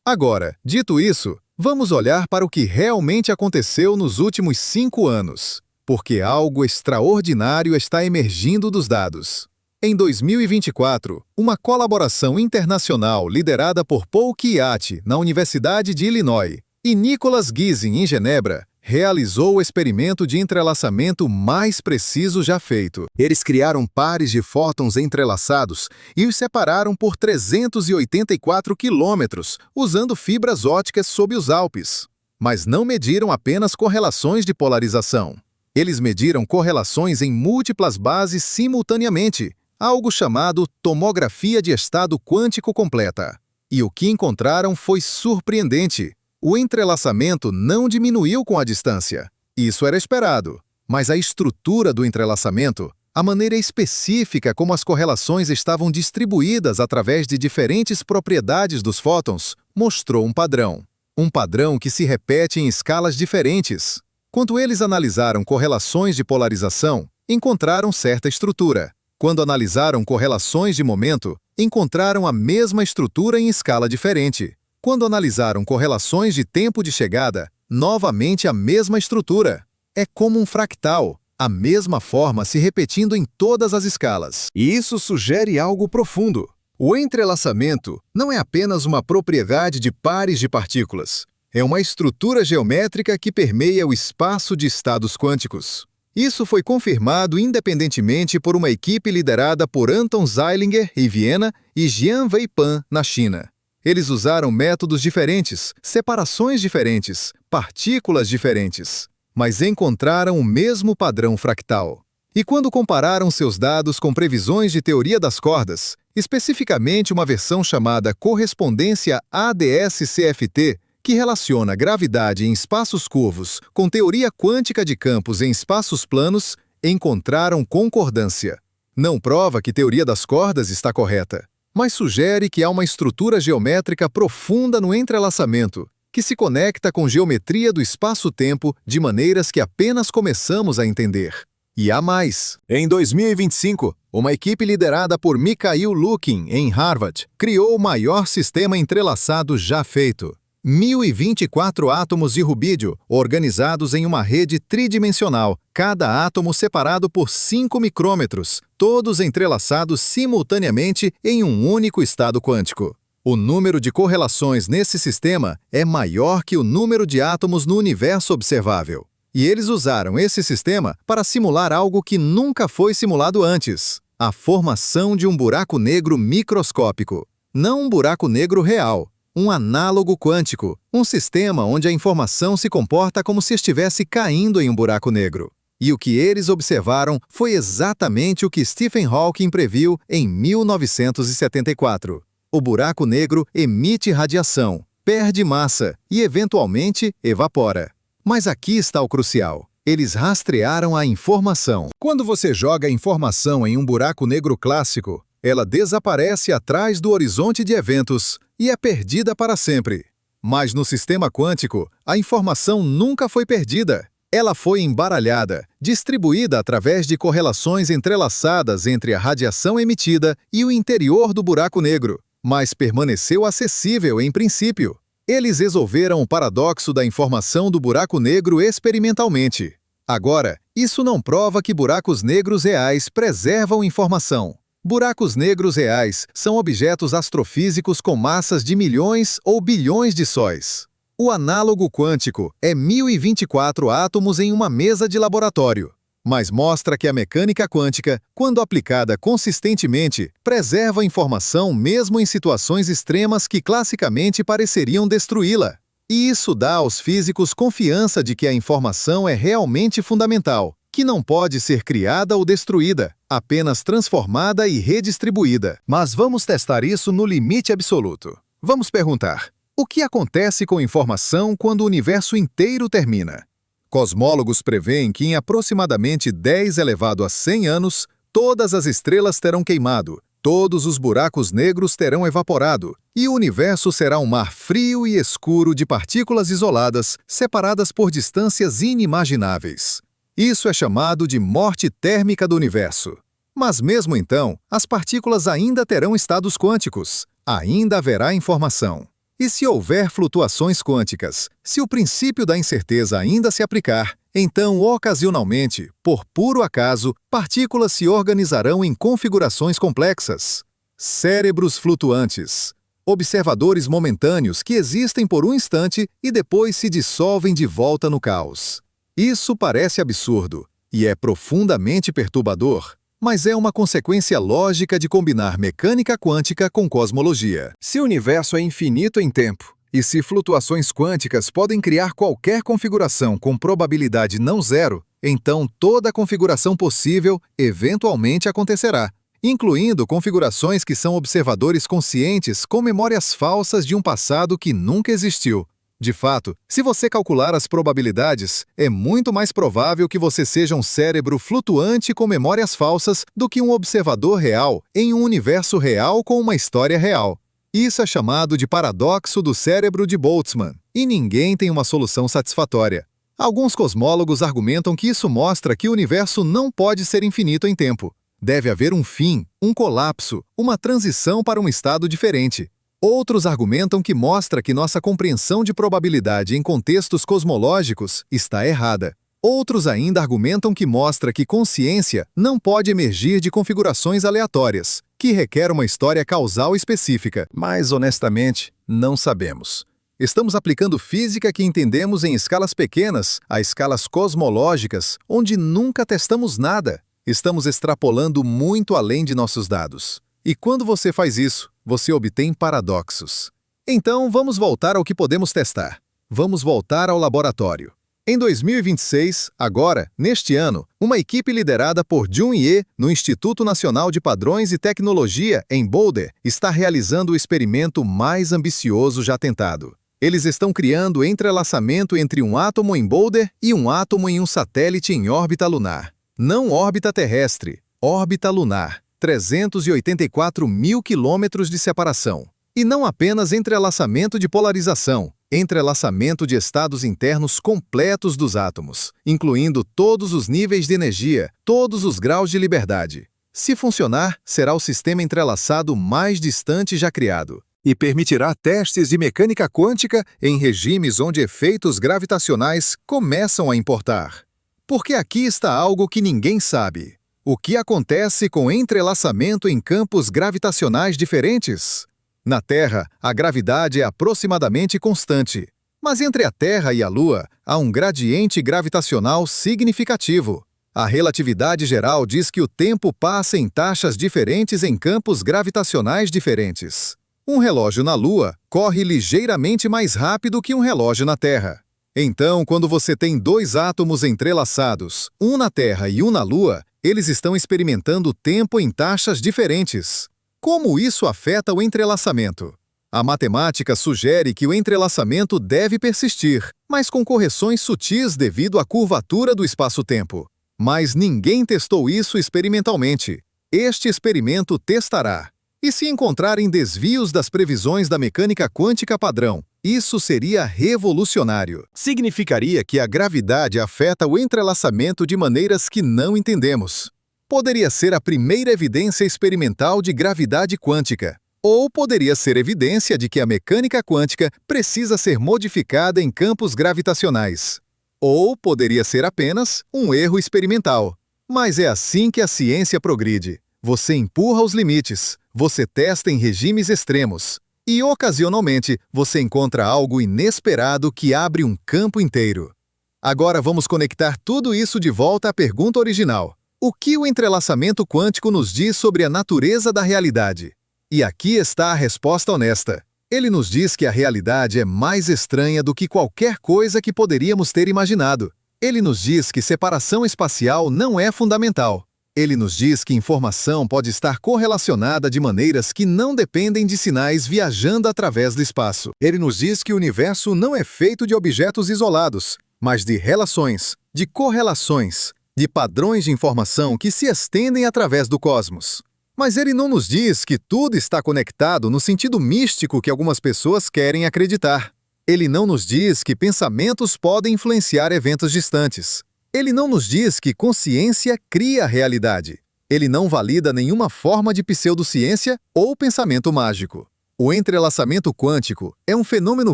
Agora, dito isso, vamos olhar para o que realmente aconteceu nos últimos 5 anos. Porque algo extraordinário está emergindo dos dados. Em 2024, uma colaboração internacional liderada por Paul Chiatti, na Universidade de Illinois, e Nicholas Gisin, em Genebra, realizou o experimento de entrelaçamento mais preciso já feito. Eles criaram pares de fótons entrelaçados e os separaram por 384 quilômetros, usando fibras ópticas sob os Alpes. Mas não mediram apenas correlações de polarização. Eles mediram correlações em múltiplas bases simultaneamente, algo chamado tomografia de estado quântico completa. E o que encontraram foi surpreendente. O entrelaçamento não diminuiu com a distância. Isso era esperado, mas a estrutura do entrelaçamento, a maneira específica como as correlações estavam distribuídas através de diferentes propriedades dos fótons, mostrou um padrão. Um padrão que se repete em escalas diferentes. Quando eles analisaram correlações de polarização, encontraram certa estrutura. Quando analisaram correlações de momento, encontraram a mesma estrutura em escala diferente. Quando analisaram correlações de tempo de chegada, novamente a mesma estrutura. É como um fractal, a mesma forma se repetindo em todas as escalas. E isso sugere algo profundo. O entrelaçamento não é apenas uma propriedade de pares de partículas. É uma estrutura geométrica que permeia o espaço de estados quânticos. Isso foi confirmado independentemente por uma equipe liderada por Anton Zeilinger, em Viena, e Jian-Wei Pan, na China. Eles usaram métodos diferentes, separações diferentes, partículas diferentes, mas encontraram o mesmo padrão fractal. E quando compararam seus dados com previsões de teoria das cordas, especificamente uma versão chamada correspondência ADS-CFT, que relaciona gravidade em espaços curvos com teoria quântica de campos em espaços planos, encontraram concordância. Não prova que teoria das cordas está correta, mas sugere que há uma estrutura geométrica profunda no entrelaçamento, que se conecta com geometria do espaço-tempo de maneiras que apenas começamos a entender. E há mais. Em 2025, uma equipe liderada por Mikhail Lukin, em Harvard, criou o maior sistema entrelaçado já feito. 1.024 átomos de rubídio, organizados em uma rede tridimensional, cada átomo separado por 5 micrômetros, todos entrelaçados simultaneamente em um único estado quântico. O número de correlações nesse sistema é maior que o número de átomos no universo observável. E eles usaram esse sistema para simular algo que nunca foi simulado antes: a formação de um buraco negro microscópico. Não um buraco negro real, um análogo quântico, um sistema onde a informação se comporta como se estivesse caindo em um buraco negro. E o que eles observaram foi exatamente o que Stephen Hawking previu em 1974. O buraco negro emite radiação, perde massa e, eventualmente, evapora. Mas aqui está o crucial. Eles rastrearam a informação. Quando você joga a informação em um buraco negro clássico, ela desaparece atrás do horizonte de eventos e é perdida para sempre. Mas no sistema quântico, a informação nunca foi perdida. Ela foi embaralhada, distribuída através de correlações entrelaçadas entre a radiação emitida e o interior do buraco negro, mas permaneceu acessível em princípio. Eles resolveram o paradoxo da informação do buraco negro experimentalmente. Agora, isso não prova que buracos negros reais preservam informação. Buracos negros reais são objetos astrofísicos com massas de milhões ou bilhões de sóis. O análogo quântico é 1.024 átomos em uma mesa de laboratório, mas mostra que a mecânica quântica, quando aplicada consistentemente, preserva a informação mesmo em situações extremas que classicamente pareceriam destruí-la. E isso dá aos físicos confiança de que a informação é realmente fundamental, que não pode ser criada ou destruída, apenas transformada e redistribuída. Mas vamos testar isso no limite absoluto. Vamos perguntar: o que acontece com a informação quando o universo inteiro termina? Cosmólogos preveem que em aproximadamente 10 elevado a 100 anos, todas as estrelas terão queimado, todos os buracos negros terão evaporado, e o universo será um mar frio e escuro de partículas isoladas, separadas por distâncias inimagináveis. Isso é chamado de morte térmica do universo. Mas mesmo então, as partículas ainda terão estados quânticos, ainda haverá informação. E se houver flutuações quânticas, se o princípio da incerteza ainda se aplicar, então, ocasionalmente, por puro acaso, partículas se organizarão em configurações complexas. Cérebros flutuantes. Observadores momentâneos que existem por um instante e depois se dissolvem de volta no caos. Isso parece absurdo e é profundamente perturbador, mas é uma consequência lógica de combinar mecânica quântica com cosmologia. Se o universo é infinito em tempo, e se flutuações quânticas podem criar qualquer configuração com probabilidade não zero, então toda configuração possível eventualmente acontecerá, incluindo configurações que são observadores conscientes com memórias falsas de um passado que nunca existiu. De fato, se você calcular as probabilidades, é muito mais provável que você seja um cérebro flutuante com memórias falsas do que um observador real em um universo real com uma história real. Isso é chamado de paradoxo do cérebro de Boltzmann, e ninguém tem uma solução satisfatória. Alguns cosmólogos argumentam que isso mostra que o universo não pode ser infinito em tempo. Deve haver um fim, um colapso, uma transição para um estado diferente. Outros argumentam que mostra que nossa compreensão de probabilidade em contextos cosmológicos está errada. Outros ainda argumentam que mostra que consciência não pode emergir de configurações aleatórias, que requer uma história causal específica. Mas, honestamente, não sabemos. Estamos aplicando física que entendemos em escalas pequenas a escalas cosmológicas, onde nunca testamos nada. Estamos extrapolando muito além de nossos dados. E quando você faz isso, você obtém paradoxos. Então, vamos voltar ao que podemos testar. Vamos voltar ao laboratório. Em 2026, agora, neste ano, uma equipe liderada por Jun Ye, no Instituto Nacional de Padrões e Tecnologia, em Boulder, está realizando o experimento mais ambicioso já tentado. Eles estão criando entrelaçamento entre um átomo em Boulder e um átomo em um satélite em órbita lunar. Não órbita terrestre, órbita lunar. 384 mil quilômetros de separação. E não apenas entrelaçamento de polarização, entrelaçamento de estados internos completos dos átomos, incluindo todos os níveis de energia, todos os graus de liberdade. Se funcionar, será o sistema entrelaçado mais distante já criado. E permitirá testes de mecânica quântica em regimes onde efeitos gravitacionais começam a importar. Porque aqui está algo que ninguém sabe. O que acontece com entrelaçamento em campos gravitacionais diferentes? Na Terra, a gravidade é aproximadamente constante. Mas entre a Terra e a Lua, há um gradiente gravitacional significativo. A relatividade geral diz que o tempo passa em taxas diferentes em campos gravitacionais diferentes. Um relógio na Lua corre ligeiramente mais rápido que um relógio na Terra. Então, quando você tem dois átomos entrelaçados, um na Terra e um na Lua, eles estão experimentando tempo em taxas diferentes. Como isso afeta o entrelaçamento? A matemática sugere que o entrelaçamento deve persistir, mas com correções sutis devido à curvatura do espaço-tempo. Mas ninguém testou isso experimentalmente. Este experimento testará. E se encontrarem desvios das previsões da mecânica quântica padrão, isso seria revolucionário. Significaria que a gravidade afeta o entrelaçamento de maneiras que não entendemos. Poderia ser a primeira evidência experimental de gravidade quântica. Ou poderia ser evidência de que a mecânica quântica precisa ser modificada em campos gravitacionais. Ou poderia ser apenas um erro experimental. Mas é assim que a ciência progride. Você empurra os limites, você testa em regimes extremos. E, ocasionalmente, você encontra algo inesperado que abre um campo inteiro. Agora vamos conectar tudo isso de volta à pergunta original. O que o entrelaçamento quântico nos diz sobre a natureza da realidade? E aqui está a resposta honesta. Ele nos diz que a realidade é mais estranha do que qualquer coisa que poderíamos ter imaginado. Ele nos diz que separação espacial não é fundamental. Ele nos diz que informação pode estar correlacionada de maneiras que não dependem de sinais viajando através do espaço. Ele nos diz que o universo não é feito de objetos isolados, mas de relações, de correlações, de padrões de informação que se estendem através do cosmos. Mas ele não nos diz que tudo está conectado no sentido místico que algumas pessoas querem acreditar. Ele não nos diz que pensamentos podem influenciar eventos distantes. Ele não nos diz que consciência cria a realidade. Ele não valida nenhuma forma de pseudociência ou pensamento mágico. O entrelaçamento quântico é um fenômeno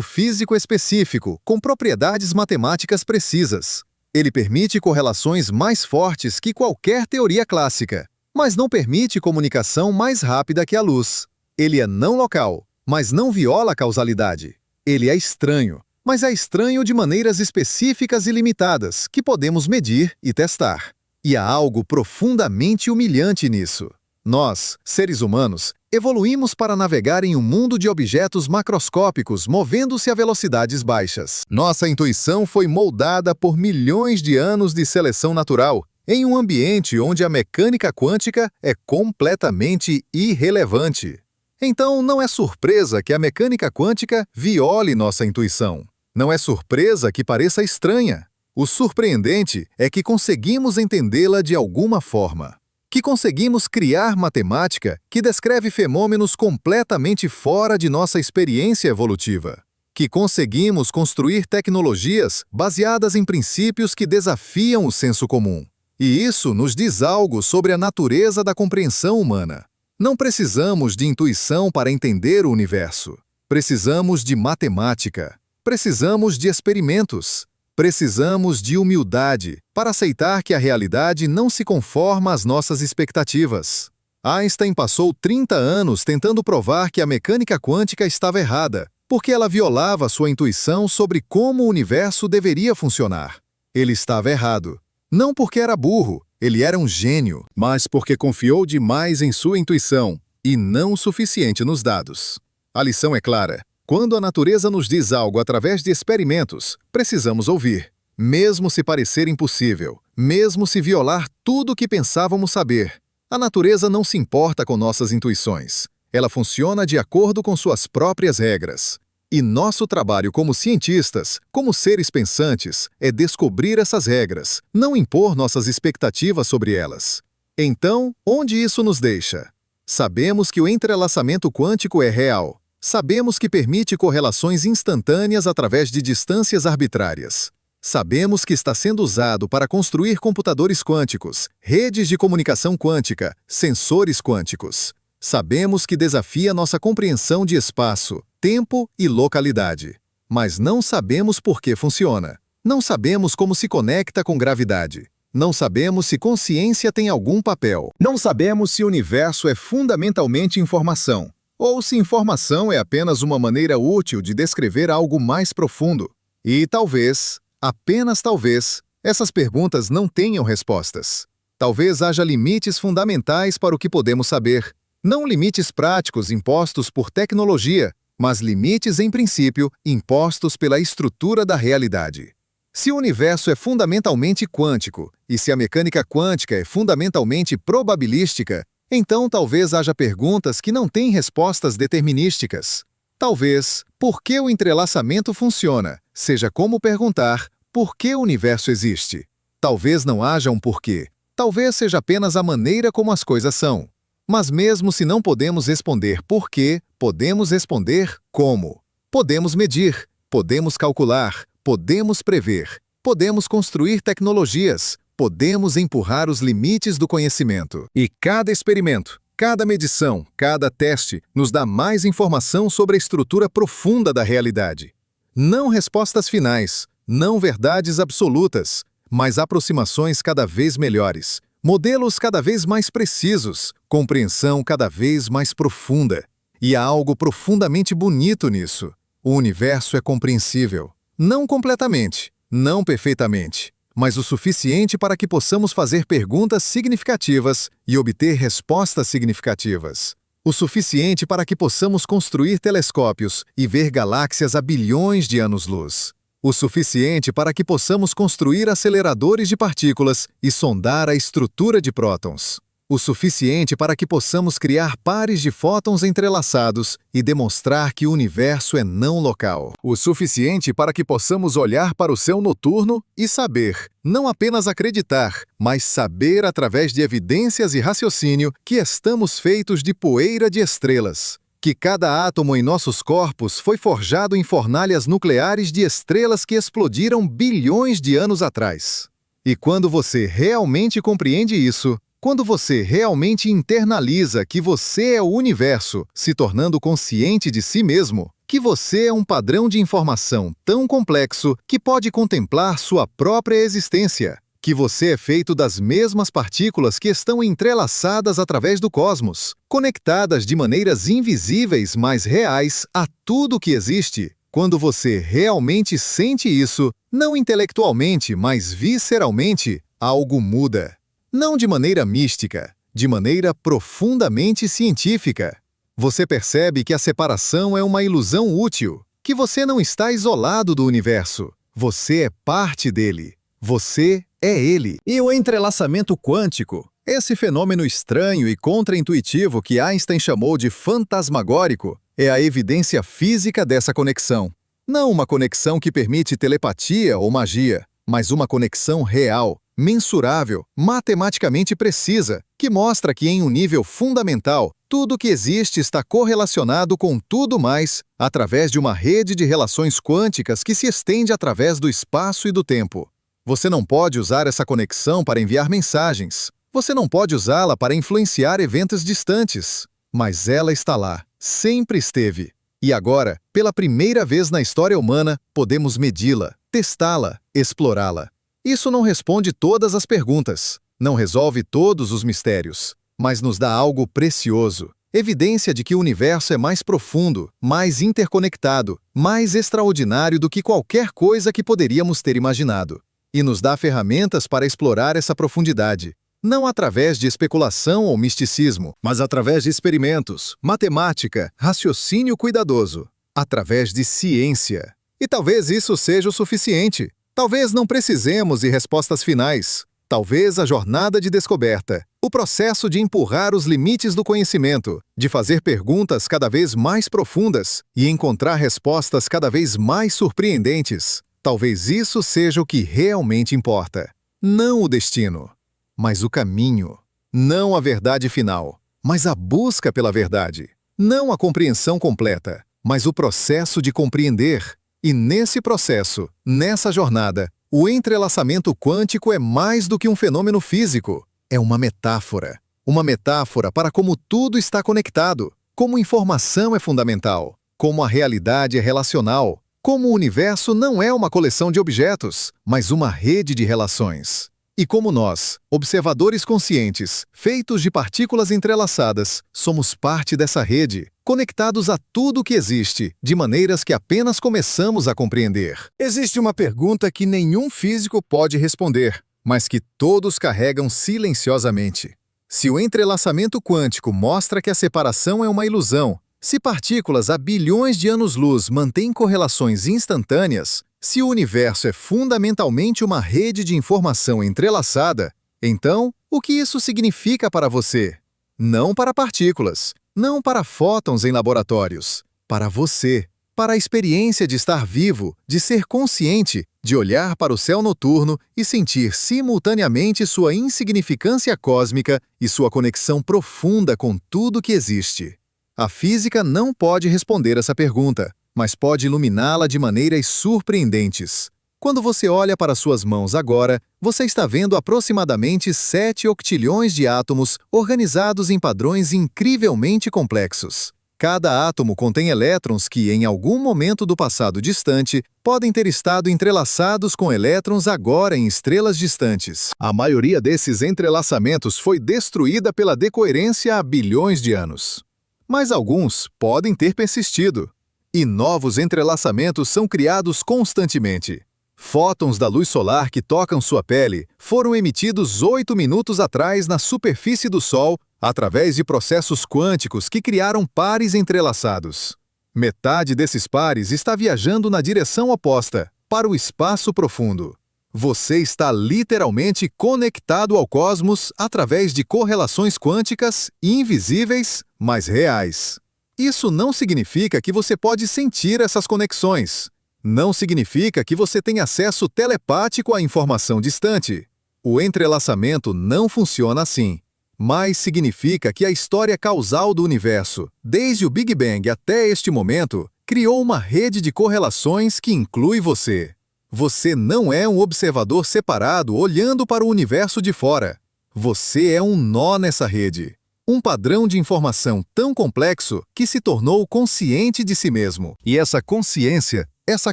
físico específico, com propriedades matemáticas precisas. Ele permite correlações mais fortes que qualquer teoria clássica, mas não permite comunicação mais rápida que a luz. Ele é não local, mas não viola a causalidade. Ele é estranho, mas é estranho de maneiras específicas e limitadas, que podemos medir e testar. E há algo profundamente humilhante nisso. Nós, seres humanos, evoluímos para navegar em um mundo de objetos macroscópicos movendo-se a velocidades baixas. Nossa intuição foi moldada por milhões de anos de seleção natural, em um ambiente onde a mecânica quântica é completamente irrelevante. Então, não é surpresa que a mecânica quântica viole nossa intuição. Não é surpresa que pareça estranha. O surpreendente é que conseguimos entendê-la de alguma forma. Que conseguimos criar matemática que descreve fenômenos completamente fora de nossa experiência evolutiva. Que conseguimos construir tecnologias baseadas em princípios que desafiam o senso comum. E isso nos diz algo sobre a natureza da compreensão humana. Não precisamos de intuição para entender o universo. Precisamos de matemática. Precisamos de experimentos. Precisamos de humildade para aceitar que a realidade não se conforma às nossas expectativas. Einstein passou 30 anos tentando provar que a mecânica quântica estava errada, porque ela violava sua intuição sobre como o universo deveria funcionar. Ele estava errado. Não porque era burro, ele era um gênio, mas porque confiou demais em sua intuição e não o suficiente nos dados. A lição é clara. Quando a natureza nos diz algo através de experimentos, precisamos ouvir, mesmo se parecer impossível, mesmo se violar tudo o que pensávamos saber. A natureza não se importa com nossas intuições. Ela funciona de acordo com suas próprias regras. E nosso trabalho como cientistas, como seres pensantes, é descobrir essas regras, não impor nossas expectativas sobre elas. Então, onde isso nos deixa? Sabemos que o entrelaçamento quântico é real. Sabemos que permite correlações instantâneas através de distâncias arbitrárias. Sabemos que está sendo usado para construir computadores quânticos, redes de comunicação quântica, sensores quânticos. Sabemos que desafia nossa compreensão de espaço, tempo e localidade. Mas não sabemos por que funciona. Não sabemos como se conecta com gravidade. Não sabemos se consciência tem algum papel. Não sabemos se o universo é fundamentalmente informação. Ou se informação é apenas uma maneira útil de descrever algo mais profundo. E talvez, apenas talvez, essas perguntas não tenham respostas. Talvez haja limites fundamentais para o que podemos saber. Não limites práticos impostos por tecnologia, mas limites, em princípio, impostos pela estrutura da realidade. Se o universo é fundamentalmente quântico, e se a mecânica quântica é fundamentalmente probabilística, então talvez haja perguntas que não têm respostas determinísticas. Talvez, por que o entrelaçamento funciona, seja como perguntar por que o universo existe. Talvez não haja um porquê. Talvez seja apenas a maneira como as coisas são. Mas mesmo se não podemos responder por quê, podemos responder como. Podemos medir, podemos calcular, podemos prever, podemos construir tecnologias, podemos empurrar os limites do conhecimento. E cada experimento, cada medição, cada teste nos dá mais informação sobre a estrutura profunda da realidade. Não respostas finais, não verdades absolutas, mas aproximações cada vez melhores, modelos cada vez mais precisos, compreensão cada vez mais profunda. E há algo profundamente bonito nisso. O universo é compreensível. Não completamente, não perfeitamente, mas o suficiente para que possamos fazer perguntas significativas e obter respostas significativas. O suficiente para que possamos construir telescópios e ver galáxias a bilhões de anos-luz. O suficiente para que possamos construir aceleradores de partículas e sondar a estrutura de prótons. O suficiente para que possamos criar pares de fótons entrelaçados e demonstrar que o universo é não local. O suficiente para que possamos olhar para o céu noturno e saber, não apenas acreditar, mas saber através de evidências e raciocínio que estamos feitos de poeira de estrelas. Que cada átomo em nossos corpos foi forjado em fornalhas nucleares de estrelas que explodiram bilhões de anos atrás. E quando você realmente compreende isso, quando você realmente internaliza que você é o universo, se tornando consciente de si mesmo, que você é um padrão de informação tão complexo que pode contemplar sua própria existência, que você é feito das mesmas partículas que estão entrelaçadas através do cosmos, conectadas de maneiras invisíveis, mas reais, a tudo que existe. Quando você realmente sente isso, não intelectualmente, mas visceralmente, algo muda. Não de maneira mística, de maneira profundamente científica. Você percebe que a separação é uma ilusão útil, que você não está isolado do universo. Você é parte dele. Você é ele. E o entrelaçamento quântico, esse fenômeno estranho e contraintuitivo que Einstein chamou de fantasmagórico, é a evidência física dessa conexão. Não uma conexão que permite telepatia ou magia, mas uma conexão real, mensurável, matematicamente precisa, que mostra que em um nível fundamental, tudo que existe está correlacionado com tudo mais através de uma rede de relações quânticas que se estende através do espaço e do tempo. Você não pode usar essa conexão para enviar mensagens. Você não pode usá-la para influenciar eventos distantes. Mas ela está lá, sempre esteve. E agora, pela primeira vez na história humana, podemos medi-la, testá-la, explorá-la. Isso não responde todas as perguntas, não resolve todos os mistérios, mas nos dá algo precioso, evidência de que o universo é mais profundo, mais interconectado, mais extraordinário do que qualquer coisa que poderíamos ter imaginado. E nos dá ferramentas para explorar essa profundidade, não através de especulação ou misticismo, mas através de experimentos, matemática, raciocínio cuidadoso, através de ciência. E talvez isso seja o suficiente. Talvez não precisemos de respostas finais. Talvez a jornada de descoberta, o processo de empurrar os limites do conhecimento, de fazer perguntas cada vez mais profundas e encontrar respostas cada vez mais surpreendentes. Talvez isso seja o que realmente importa. Não o destino, mas o caminho. Não a verdade final, mas a busca pela verdade. Não a compreensão completa, mas o processo de compreender. E nesse processo, nessa jornada, o entrelaçamento quântico é mais do que um fenômeno físico. É uma metáfora. Uma metáfora para como tudo está conectado, como informação é fundamental, como a realidade é relacional, como o universo não é uma coleção de objetos, mas uma rede de relações. E como nós, observadores conscientes, feitos de partículas entrelaçadas, somos parte dessa rede, conectados a tudo que existe, de maneiras que apenas começamos a compreender. Existe uma pergunta que nenhum físico pode responder, mas que todos carregam silenciosamente. Se o entrelaçamento quântico mostra que a separação é uma ilusão, se partículas a bilhões de anos-luz mantêm correlações instantâneas, se o universo é fundamentalmente uma rede de informação entrelaçada, então, o que isso significa para você? Não para partículas, não para fótons em laboratórios, para você, para a experiência de estar vivo, de ser consciente, de olhar para o céu noturno e sentir simultaneamente sua insignificância cósmica e sua conexão profunda com tudo que existe. A física não pode responder essa pergunta, mas pode iluminá-la de maneiras surpreendentes. Quando você olha para suas mãos agora, você está vendo aproximadamente 7 octilhões de átomos organizados em padrões incrivelmente complexos. Cada átomo contém elétrons que, em algum momento do passado distante, podem ter estado entrelaçados com elétrons agora em estrelas distantes. A maioria desses entrelaçamentos foi destruída pela decoerência há bilhões de anos. Mas alguns podem ter persistido. E novos entrelaçamentos são criados constantemente. Fótons da luz solar que tocam sua pele foram emitidos 8 minutos atrás na superfície do Sol através de processos quânticos que criaram pares entrelaçados. Metade desses pares está viajando na direção oposta, para o espaço profundo. Você está literalmente conectado ao cosmos através de correlações quânticas invisíveis, mas reais. Isso não significa que você pode sentir essas conexões. Não significa que você tem acesso telepático à informação distante. O entrelaçamento não funciona assim. Mas significa que a história causal do universo, desde o Big Bang até este momento, criou uma rede de correlações que inclui você. Você não é um observador separado olhando para o universo de fora. Você é um nó nessa rede. Um padrão de informação tão complexo que se tornou consciente de si mesmo. E essa consciência, essa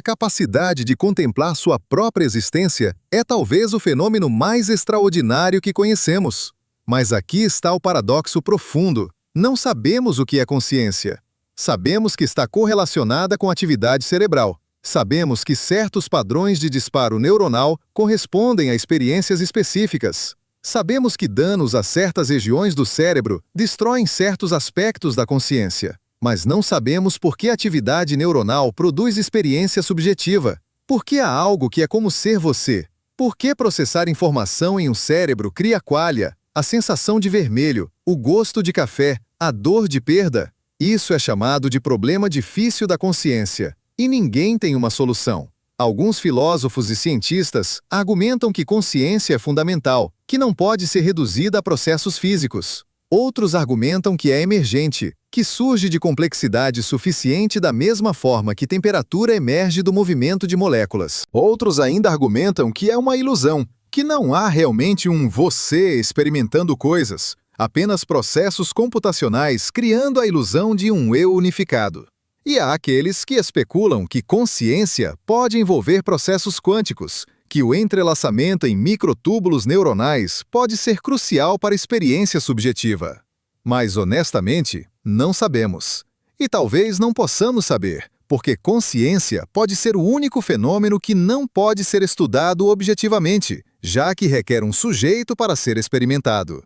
capacidade de contemplar sua própria existência, é talvez o fenômeno mais extraordinário que conhecemos. Mas aqui está o paradoxo profundo. Não sabemos o que é consciência. Sabemos que está correlacionada com atividade cerebral. Sabemos que certos padrões de disparo neuronal correspondem a experiências específicas. Sabemos que danos a certas regiões do cérebro destroem certos aspectos da consciência, mas não sabemos por que a atividade neuronal produz experiência subjetiva. Por que há algo que é como ser você? Por que processar informação em um cérebro cria qualia, a sensação de vermelho, o gosto de café, a dor de perda? Isso é chamado de problema difícil da consciência. e ninguém tem uma solução. Alguns filósofos e cientistas argumentam que consciência é fundamental, que não pode ser reduzida a processos físicos. Outros argumentam que é emergente, que surge de complexidade suficiente da mesma forma que temperatura emerge do movimento de moléculas. Outros ainda argumentam que é uma ilusão, que não há realmente um você experimentando coisas, apenas processos computacionais criando a ilusão de um eu unificado. E há aqueles que especulam que consciência pode envolver processos quânticos, que o entrelaçamento em microtúbulos neuronais pode ser crucial para a experiência subjetiva. Mas, honestamente, não sabemos. E talvez não possamos saber, porque consciência pode ser o único fenômeno que não pode ser estudado objetivamente, já que requer um sujeito para ser experimentado.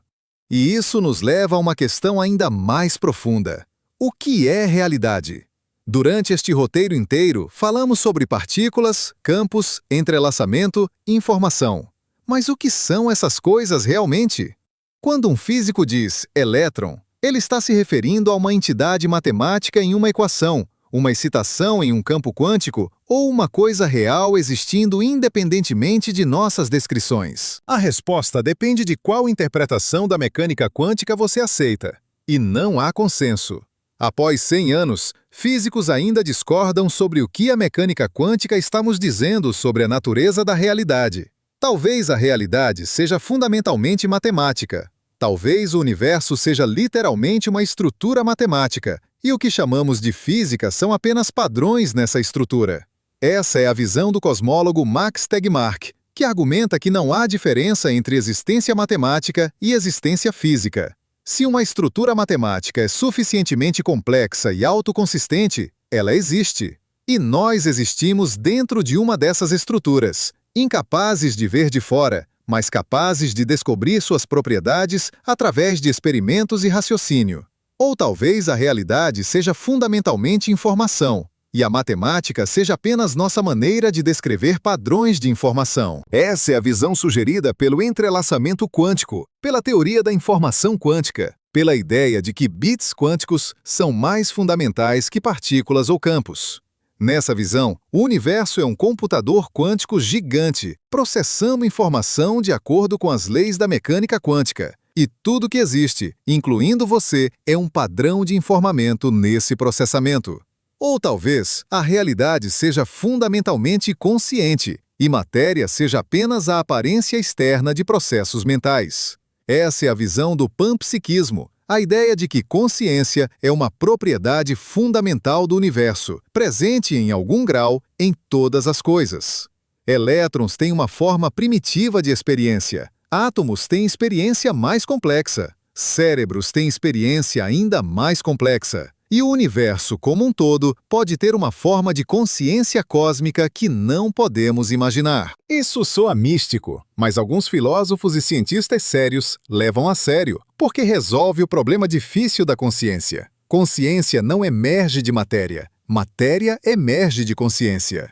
E isso nos leva a uma questão ainda mais profunda. O que é realidade? Durante este roteiro inteiro, falamos sobre partículas, campos, entrelaçamento e informação. Mas o que são essas coisas realmente? Quando um físico diz elétron, ele está se referindo a uma entidade matemática em uma equação, uma excitação em um campo quântico ou uma coisa real existindo independentemente de nossas descrições? A resposta depende de qual interpretação da mecânica quântica você aceita. E não há consenso. Após 100 anos, físicos ainda discordam sobre o que a mecânica quântica está nos dizendo sobre a natureza da realidade. Talvez a realidade seja fundamentalmente matemática. Talvez o universo seja literalmente uma estrutura matemática, e o que chamamos de física são apenas padrões nessa estrutura. Essa é a visão do cosmólogo Max Tegmark, que argumenta que não há diferença entre existência matemática e existência física. Se uma estrutura matemática é suficientemente complexa e autoconsistente, ela existe. E nós existimos dentro de uma dessas estruturas, incapazes de ver de fora, mas capazes de descobrir suas propriedades através de experimentos e raciocínio. Ou talvez a realidade seja fundamentalmente informação, e a matemática seja apenas nossa maneira de descrever padrões de informação. Essa é a visão sugerida pelo entrelaçamento quântico, pela teoria da informação quântica, pela ideia de que bits quânticos são mais fundamentais que partículas ou campos. Nessa visão, o universo é um computador quântico gigante, processando informação de acordo com as leis da mecânica quântica. E tudo que existe, incluindo você, é um padrão de informamento nesse processamento. Ou talvez a realidade seja fundamentalmente consciente e matéria seja apenas a aparência externa de processos mentais. Essa é a visão do panpsiquismo, a ideia de que consciência é uma propriedade fundamental do universo, presente em algum grau em todas as coisas. Elétrons têm uma forma primitiva de experiência, átomos têm experiência mais complexa, cérebros têm experiência ainda mais complexa. E o universo como um todo pode ter uma forma de consciência cósmica que não podemos imaginar. Isso soa místico, mas alguns filósofos e cientistas sérios levam a sério, porque resolve o problema difícil da consciência. Consciência não emerge de matéria, matéria emerge de consciência.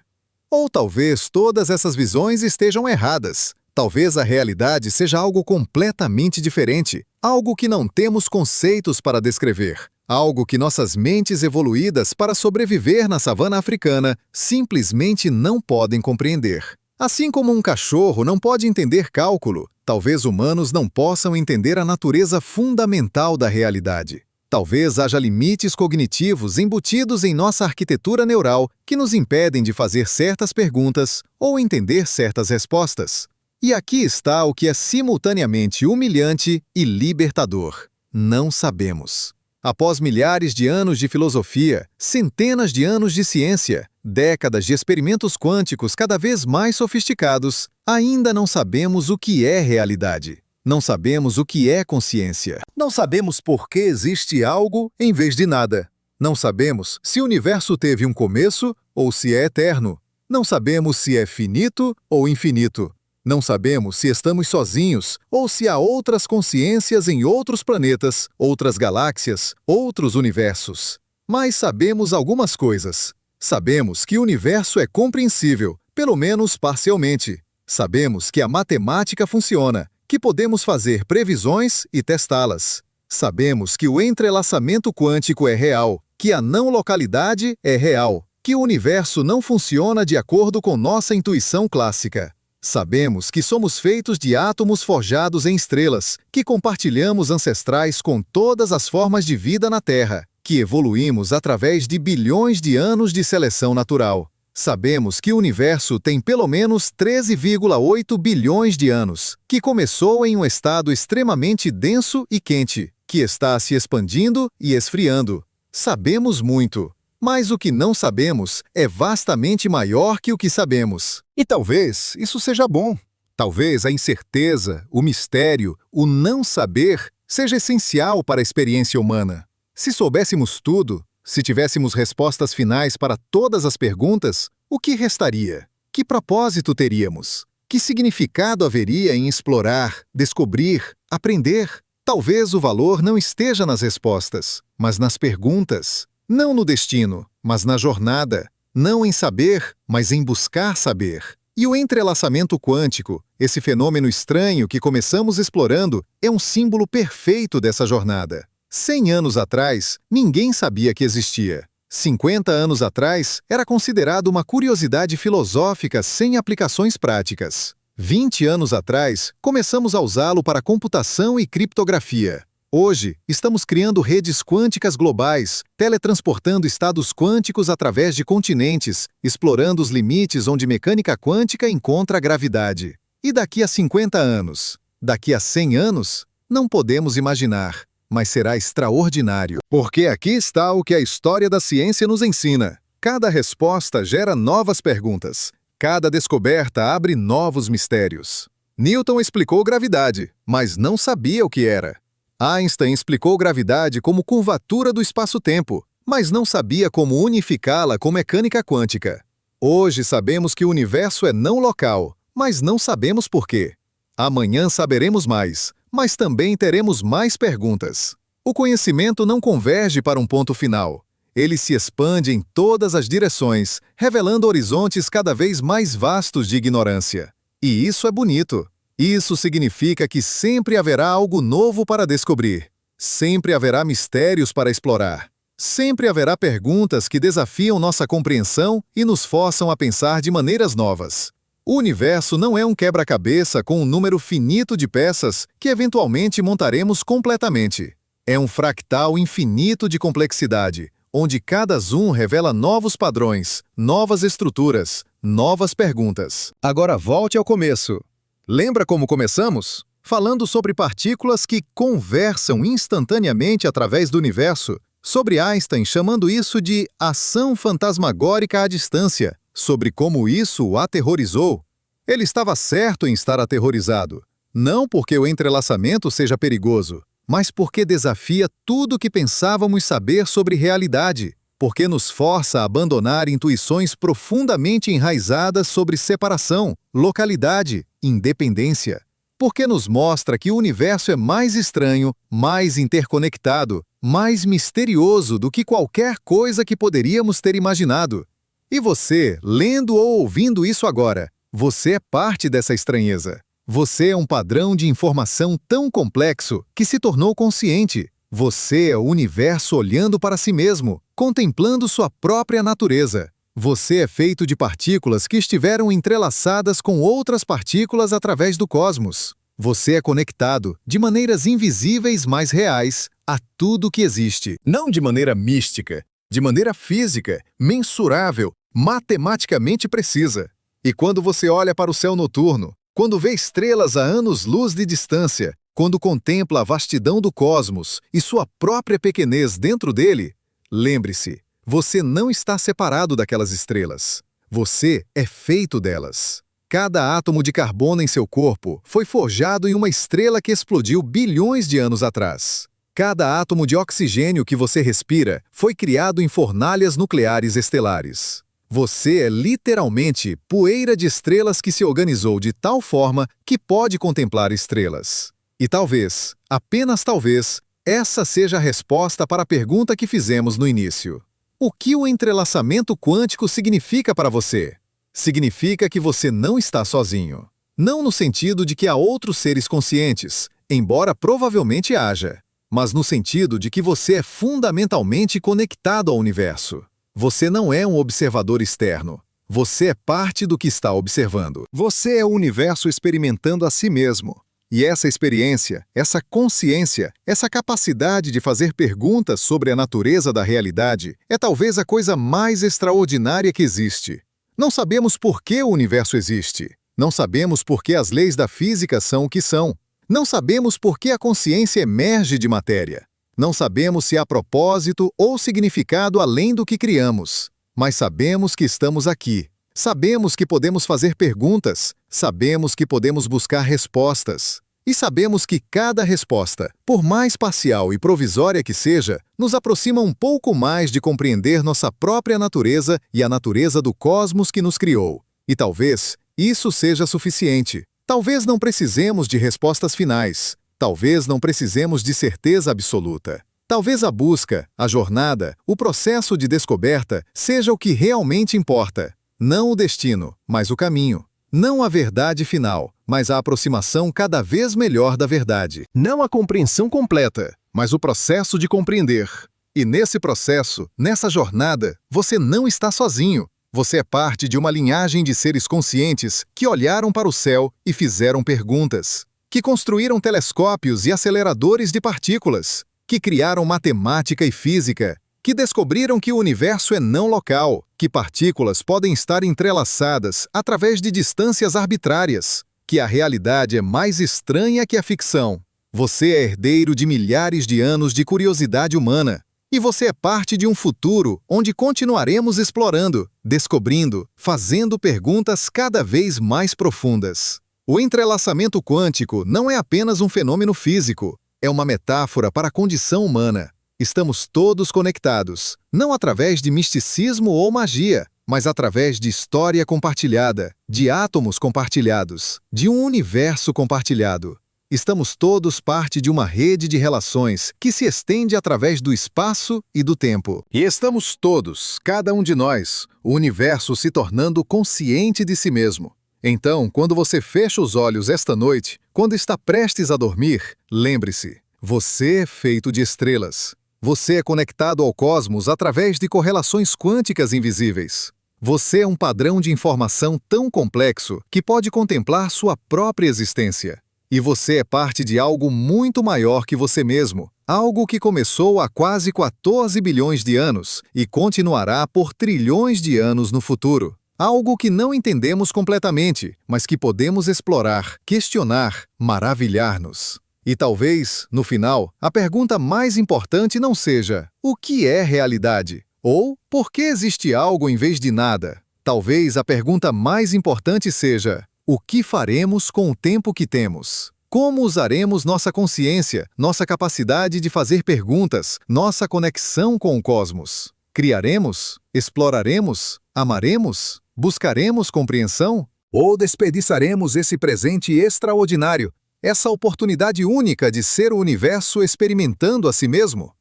Ou talvez todas essas visões estejam erradas. Talvez a realidade seja algo completamente diferente, algo que não temos conceitos para descrever. Algo que nossas mentes evoluídas para sobreviver na savana africana simplesmente não podem compreender. Assim como um cachorro não pode entender cálculo, talvez humanos não possam entender a natureza fundamental da realidade. Talvez haja limites cognitivos embutidos em nossa arquitetura neural que nos impedem de fazer certas perguntas ou entender certas respostas. E aqui está o que é simultaneamente humilhante e libertador. Não sabemos. Após milhares de anos de filosofia, centenas de anos de ciência, décadas de experimentos quânticos cada vez mais sofisticados, ainda não sabemos o que é realidade. Não sabemos o que é consciência. Não sabemos por que existe algo em vez de nada. Não sabemos se o universo teve um começo ou se é eterno. Não sabemos se é finito ou infinito. Não sabemos se estamos sozinhos ou se há outras consciências em outros planetas, outras galáxias, outros universos. Mas sabemos algumas coisas. Sabemos que o universo é compreensível, pelo menos parcialmente. Sabemos que a matemática funciona, que podemos fazer previsões e testá-las. Sabemos que o entrelaçamento quântico é real, que a não localidade é real. que o universo não funciona de acordo com nossa intuição clássica. Sabemos que somos feitos de átomos forjados em estrelas, que compartilhamos ancestrais com todas as formas de vida na Terra, que evoluímos através de bilhões de anos de seleção natural. Sabemos que o universo tem pelo menos 13,8 bilhões de anos, que começou em um estado extremamente denso e quente, que está se expandindo e esfriando. Sabemos muito, mas o que não sabemos é vastamente maior que o que sabemos. E talvez isso seja bom. Talvez a incerteza, o mistério, o não saber seja essencial para a experiência humana. Se soubéssemos tudo, se tivéssemos respostas finais para todas as perguntas, o que restaria? Que propósito teríamos? Que significado haveria em explorar, descobrir, aprender? Talvez o valor não esteja nas respostas, mas nas perguntas. Não no destino, mas na jornada. Não em saber, mas em buscar saber. E o entrelaçamento quântico, esse fenômeno estranho que começamos explorando, é um símbolo perfeito dessa jornada. 100 anos atrás, ninguém sabia que existia. 50 anos atrás, era considerado uma curiosidade filosófica sem aplicações práticas. 20 anos atrás, começamos a usá-lo para computação e criptografia. Hoje, estamos criando redes quânticas globais, teletransportando estados quânticos através de continentes, explorando os limites onde mecânica quântica encontra a gravidade. E daqui a 50 anos? Daqui a 100 anos? Não podemos imaginar. Mas será extraordinário. Porque aqui está o que a história da ciência nos ensina. Cada resposta gera novas perguntas. Cada descoberta abre novos mistérios. Newton explicou gravidade, mas não sabia o que era. Einstein explicou gravidade como curvatura do espaço-tempo, mas não sabia como unificá-la com mecânica quântica. Hoje sabemos que o universo é não local, mas não sabemos por quê. Amanhã saberemos mais, mas também teremos mais perguntas. O conhecimento não converge para um ponto final. Ele se expande em todas as direções, revelando horizontes cada vez mais vastos de ignorância. E isso é bonito. Isso significa que sempre haverá algo novo para descobrir. Sempre haverá mistérios para explorar. Sempre haverá perguntas que desafiam nossa compreensão e nos forçam a pensar de maneiras novas. O universo não é um quebra-cabeça com um número finito de peças que eventualmente montaremos completamente. É um fractal infinito de complexidade, onde cada zoom revela novos padrões, novas estruturas, novas perguntas. Agora volte ao começo. Lembra como começamos? Falando sobre partículas que conversam instantaneamente através do universo, sobre Einstein chamando isso de ação fantasmagórica à distância, sobre como isso o aterrorizou. Ele estava certo em estar aterrorizado, não porque o entrelaçamento seja perigoso, mas porque desafia tudo o que pensávamos saber sobre realidade, porque nos força a abandonar intuições profundamente enraizadas sobre separação, localidade, independência. Porque nos mostra que o universo é mais estranho, mais interconectado, mais misterioso do que qualquer coisa que poderíamos ter imaginado. E você, lendo ou ouvindo isso agora, você é parte dessa estranheza. Você é um padrão de informação tão complexo que se tornou consciente. Você é o universo olhando para si mesmo, contemplando sua própria natureza. Você é feito de partículas que estiveram entrelaçadas com outras partículas através do cosmos. Você é conectado, de maneiras invisíveis mais reais, a tudo que existe. Não de maneira mística, de maneira física, mensurável, matematicamente precisa. E quando você olha para o céu noturno, quando vê estrelas a anos-luz de distância, quando contempla a vastidão do cosmos e sua própria pequenez dentro dele, lembre-se, você não está separado daquelas estrelas. Você é feito delas. Cada átomo de carbono em seu corpo foi forjado em uma estrela que explodiu bilhões de anos atrás. Cada átomo de oxigênio que você respira foi criado em fornalhas nucleares estelares. Você é literalmente poeira de estrelas que se organizou de tal forma que pode contemplar estrelas. E talvez, apenas talvez, essa seja a resposta para a pergunta que fizemos no início. O que o entrelaçamento quântico significa para você? Significa que você não está sozinho. Não no sentido de que há outros seres conscientes, embora provavelmente haja, mas no sentido de que você é fundamentalmente conectado ao universo. Você não é um observador externo. Você é parte do que está observando. Você é o universo experimentando a si mesmo. E essa experiência, essa consciência, essa capacidade de fazer perguntas sobre a natureza da realidade é talvez a coisa mais extraordinária que existe. Não sabemos por que o universo existe. Não sabemos por que as leis da física são o que são. Não sabemos por que a consciência emerge de matéria. Não sabemos se há propósito ou significado além do que criamos. Mas sabemos que estamos aqui. Sabemos que podemos fazer perguntas. Sabemos que podemos buscar respostas. E sabemos que cada resposta, por mais parcial e provisória que seja, nos aproxima um pouco mais de compreender nossa própria natureza e a natureza do cosmos que nos criou. E talvez isso seja suficiente. Talvez não precisemos de respostas finais. Talvez não precisemos de certeza absoluta. Talvez a busca, a jornada, o processo de descoberta seja o que realmente importa. Não o destino, mas o caminho. Não a verdade final, mas a aproximação cada vez melhor da verdade. Não a compreensão completa, mas o processo de compreender. E nesse processo, nessa jornada, você não está sozinho. Você é parte de uma linhagem de seres conscientes que olharam para o céu e fizeram perguntas, que construíram telescópios e aceleradores de partículas, que criaram matemática e física, que descobriram que o universo é não local, que partículas podem estar entrelaçadas através de distâncias arbitrárias, que a realidade é mais estranha que a ficção. Você é herdeiro de milhares de anos de curiosidade humana, e você é parte de um futuro onde continuaremos explorando, descobrindo, fazendo perguntas cada vez mais profundas. O entrelaçamento quântico não é apenas um fenômeno físico, é uma metáfora para a condição humana. Estamos todos conectados, não através de misticismo ou magia, mas através de história compartilhada, de átomos compartilhados, de um universo compartilhado. Estamos todos parte de uma rede de relações que se estende através do espaço e do tempo. E estamos todos, cada um de nós, o universo se tornando consciente de si mesmo. Então, quando você fecha os olhos esta noite, quando está prestes a dormir, lembre-se, você é feito de estrelas. Você é conectado ao cosmos através de correlações quânticas invisíveis. Você é um padrão de informação tão complexo que pode contemplar sua própria existência. E você é parte de algo muito maior que você mesmo, algo que começou há quase 14 bilhões de anos e continuará por trilhões de anos no futuro. Algo que não entendemos completamente, mas que podemos explorar, questionar, maravilhar-nos. E talvez, no final, a pergunta mais importante não seja o que é realidade? Ou por que existe algo em vez de nada? Talvez a pergunta mais importante seja o que faremos com o tempo que temos? Como usaremos nossa consciência, nossa capacidade de fazer perguntas, nossa conexão com o cosmos? Criaremos? Exploraremos? Amaremos? Buscaremos compreensão? Ou desperdiçaremos esse presente extraordinário? Essa oportunidade única de ser o universo experimentando a si mesmo?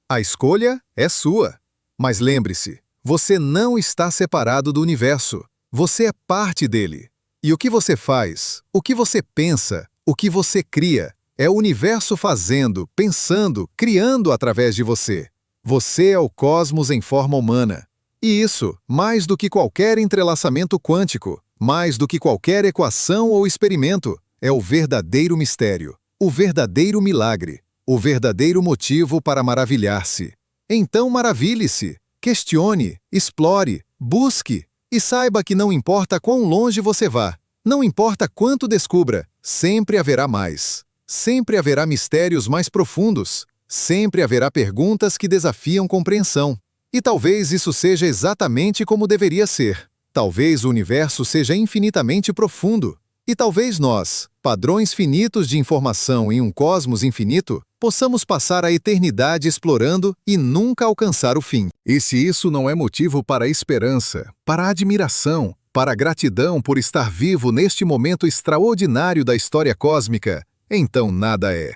A escolha é sua. Mas lembre-se, você não está separado do universo. Você é parte dele. E o que você faz, o que você pensa, o que você cria, é o universo fazendo, pensando, criando através de você. Você é o cosmos em forma humana. E isso, mais do que qualquer entrelaçamento quântico, mais do que qualquer equação ou experimento, é o verdadeiro mistério, o verdadeiro milagre, o verdadeiro motivo para maravilhar-se. Então maravilhe-se, questione, explore, busque e saiba que não importa quão longe você vá, não importa quanto descubra, sempre haverá mais. Sempre haverá mistérios mais profundos, sempre haverá perguntas que desafiam compreensão. E talvez isso seja exatamente como deveria ser. Talvez o universo seja infinitamente profundo. E talvez nós, padrões finitos de informação em um cosmos infinito, possamos passar a eternidade explorando e nunca alcançar o fim. E se isso não é motivo para esperança, para admiração, para gratidão por estar vivo neste momento extraordinário da história cósmica, então nada é.